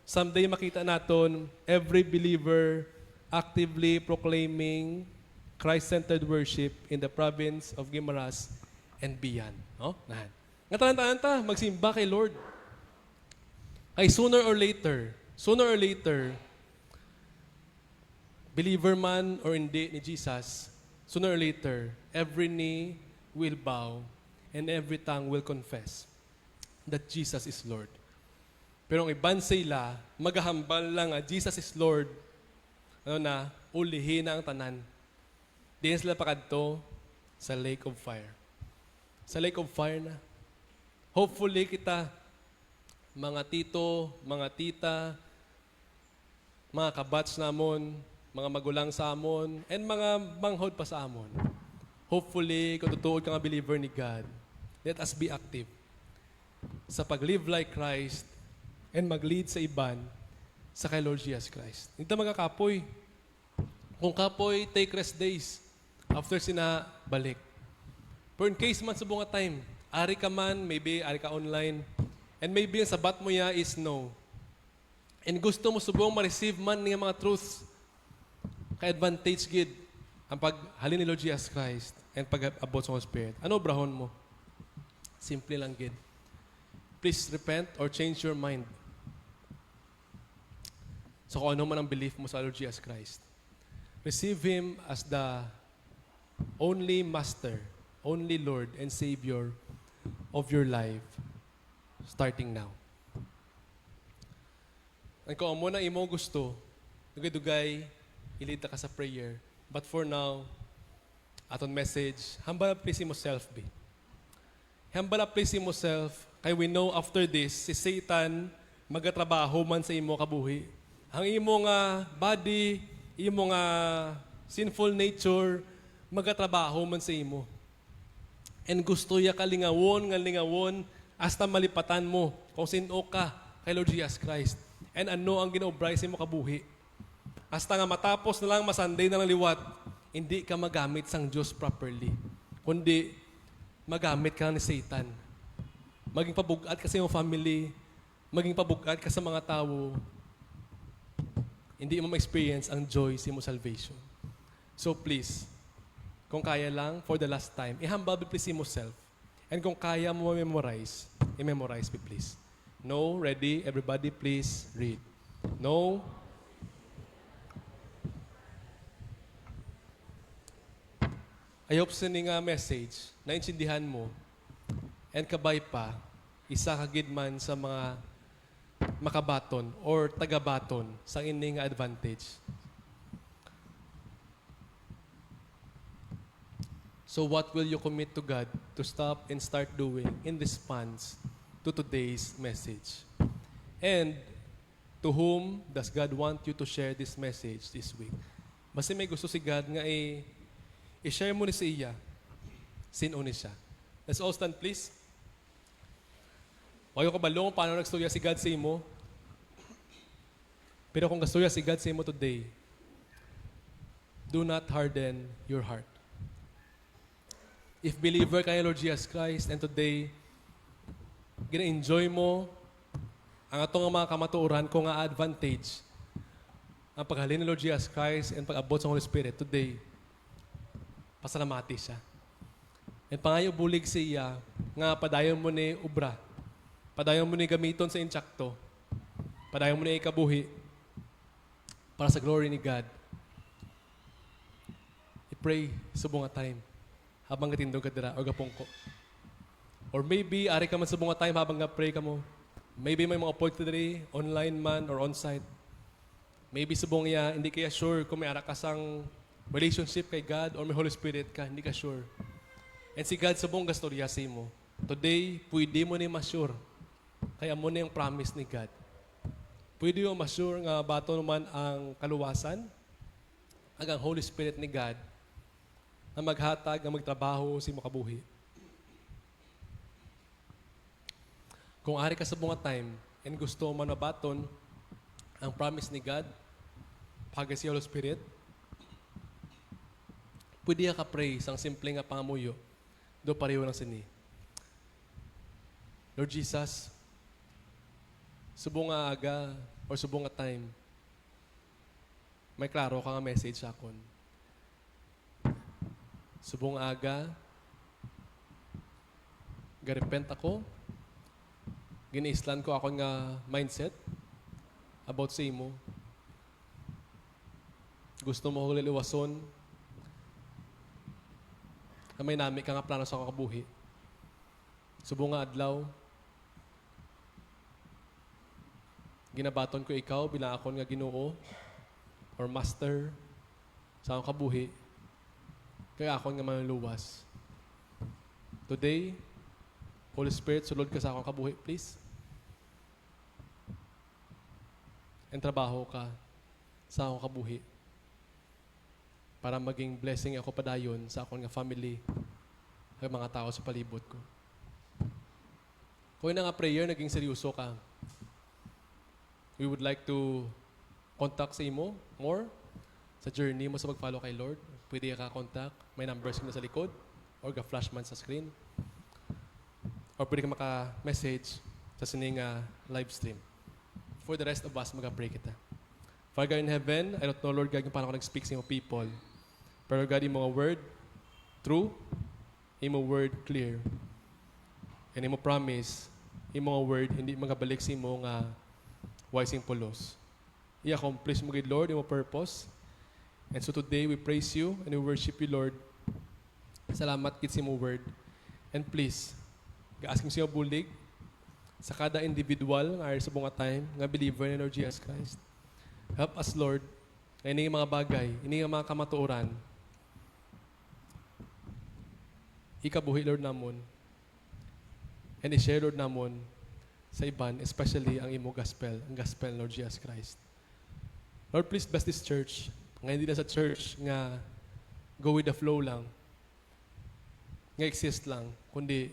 Speaker 1: someday makita naton every believer actively proclaiming Christ-centered worship in the province of Guimaras and beyond. No? Nga tanan ta, magsimba kay Lord. Ay sooner or later, believer man or hindi ni Jesus, sooner or later, every knee will bow and every tongue will confess that Jesus is Lord. Pero ang iban sila, maghahambal lang Jesus is Lord, ulihin na ang tanan. Diyan sila pakadto sa lake of fire. Sa lake of fire na. Hopefully kita, mga tito, mga tita, mga kabats namon, mga magulang sa amon, and mga manghod pa sa amon. Hopefully, kung tutuod ka nga believer ni God, let us be active sa pag-live like Christ and mag-lead sa iban sa kay Lord Jesus Christ. Hindi magkakapoy. Kung kapoy, take rest days. After sina balik. Pero in case man sa bunga time, ari ka man, maybe ari ka online, and maybe ang sabat mo ya is no. And gusto mo subong ma-receive man ng mga truths, ka-advantage gid ang paghalin ni Lord Jesus Christ and pag-abot sa Holy Spirit. Ano brahon mo? Simple lang gid. Please repent or change your mind. So kung ano man ang belief mo sa Lord Jesus Christ.
Speaker 2: Receive Him as the only Master, only Lord and Savior of your life, starting now. Ang kung amo na imo gusto, dugay-dugay, ilita ka sa prayer. But for now, aton message, hambal please mo self be. Hambal please mo self, kay we know after this, si Satan magatrabaho man sa imo kabuhi. Ang imo nga body, imo nga sinful nature, magatrabaho man sa imo. And gusto ya lingawon, hasta malipatan mo kung sino ka kay Lord Jesus Christ. And ano ang ginaobray sa imo kabuhi. Hasta nga matapos na lang masanday na lang liwat, hindi ka magamit sang Diyos properly. Kundi magamit ka ni Satan. Maging pabugat ka sa iyong family, maging pabugat ka sa mga tao, hindi mo ma-experience ang joy sa iyong salvation. So please, kung kaya lang, for the last time, ihambal please mo self. And kung kaya mo memorize, i-memorize me please. No, ready, everybody please read. No. I hope sa nga message, naintindihan mo, and kabay pa, isa kagid man sa mga makabaton or tagabaton sa ining advantage. So what will you commit to God to stop and start doing in response to today's message? And to whom does God want you to share this message this week? Basta may gusto si God nga i-share mo ni siya, sino ni siya. Let's all stand please. Wayo ka balong paano nagstorya si God sa imo? Pero kung gastorya si God sa imo today, do not harden your heart. If believer ka ni Lord Jesus Christ and today, gina-enjoy mo ang atong mga kamatuoran ko nga advantage, ang paghalin ni Lord Jesus Christ and pag-abot sa Holy Spirit today, pasalamati siya. And pangayo bulig siya nga padayon mo ni ubra, padayon mo ni gamiton sa intsakto, padayon mo ni ikabuhi para sa glory ni God. I-pray sa bunga time habang gatindog ka dira o gapongko. Or maybe, ari ka man sa bunga time habang nga-pray ka mo. Maybe may mga opportunity, online man or on-site. Maybe sa buong iya, hindi kaya sure kung may ara ka sang relationship kay God or may Holy Spirit ka, hindi ka sure. And si God sa buong gastorya sa mo. Today, pwede mo ni ma-sure. Kaya mo na yung promise ni God. Pwede mo ma-sure nga bato naman ang kaluwasan, ang Holy Spirit ni God, na maghatag, na magtrabaho sa imo kabuhi. Kung ari ka sa bunga time and gusto man mabaton ang promise ni God, pagka si Holy Spirit, pwede ka pray sang simple nga pangamuyo, do pareho ng sini. Lord Jesus, subong nga aga or subong nga time, may klaro ka nga message sa akon. Subong aga, garepent ako, giniislan ko ako nga mindset about sa imo. Gusto mo ko liliwason, na may nami ka nga plano sa kakabuhi. Subong nga adlaw, ginabaton ko ikaw bilang akon nga Ginoo or master sa akong kabuhi. Kaya akon nga manluwas. Today, Holy Spirit, sulod ka sa akong kabuhi, please. And trabaho ka sa akong kabuhi para maging blessing ako padayon sa akong nga family at mga tao sa palibot ko. Kung na nga prayer, naging seryoso ka, we would like to contact sa imo more sa journey mo sa pag-follow kay Lord. Pwede ka contact. May numbers ko na sa likod or ga-flash man sa screen. Or pwede ka maka-message sa sining live stream. For the rest of us, mag-pray kita. Father God in heaven, I don't know, Lord God, kung paano ko nag-speak sa imo people. Pero God, yung mga word, true, yung mga word, clear. And yung mga promise, yung mga word, hindi magabalik sa imo nga wise pulos. I-accomplish mo, good Lord, yung mga purpose. And so today we praise you and we worship you, Lord. Salamat kit sa mo word. And please, gaasking siya bulig sa kada individual nga sa bunga time nga believer in Lord Jesus Christ. Help us, Lord, na ini mga bagay, ini mga kamatuoran. Ikabuhi, Lord, namon. And i-share, Lord, namon sa iban, especially ang imo gospel, ang gospel, Lord Jesus Christ. Lord, please bless this church. Nga hindi na sa church nga go with the flow lang, nga exist lang, kundi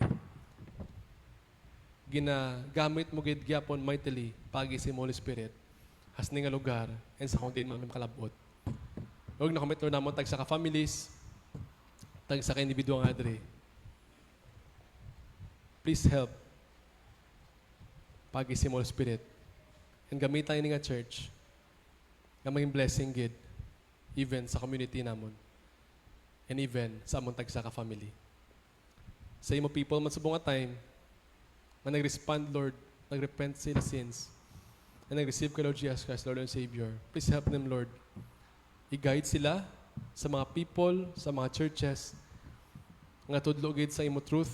Speaker 2: ginagamit mo gid gyapon mightily pagi si Holy Spirit has nga lugar and sa kung di mo makalabot. Lord, nakomit Lord namon tag sa ka-families, tag sa ka-individual nga diri. Please help pagi si Holy Spirit and gamitan ini nga church nga maging blessing gid even sa community namon and even sa among tag sa ka-family. Sa imo people man sa bunga time, na nag-respond, Lord, nag-repent sila sins, and nag-receive ka, Lord Jesus Christ, Lord and Savior. Please help them, Lord. I-guide sila sa mga people, sa mga churches, nga tudlogid sa imo truth,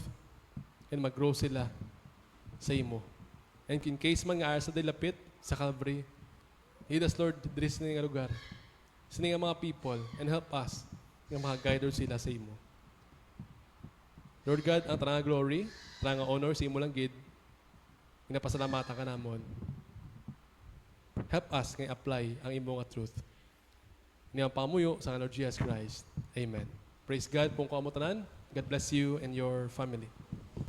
Speaker 2: and mag-grow sila sa imo. And in case man nga sa dilapit, sa Calvary, lead us, Lord, diri sa nga lugar, sa nga mga people, and help us nga mga-guide sila sa imo. Lord God, ang tanang glory, tanang honor sa imo lang gid. Ginapasalamatan ka namon. Help us nga apply ang imo nga truth. Ni ang pamuyo sa Lord Jesus Christ. Amen. Praise God, pong kaamo tanan. God bless you and your family.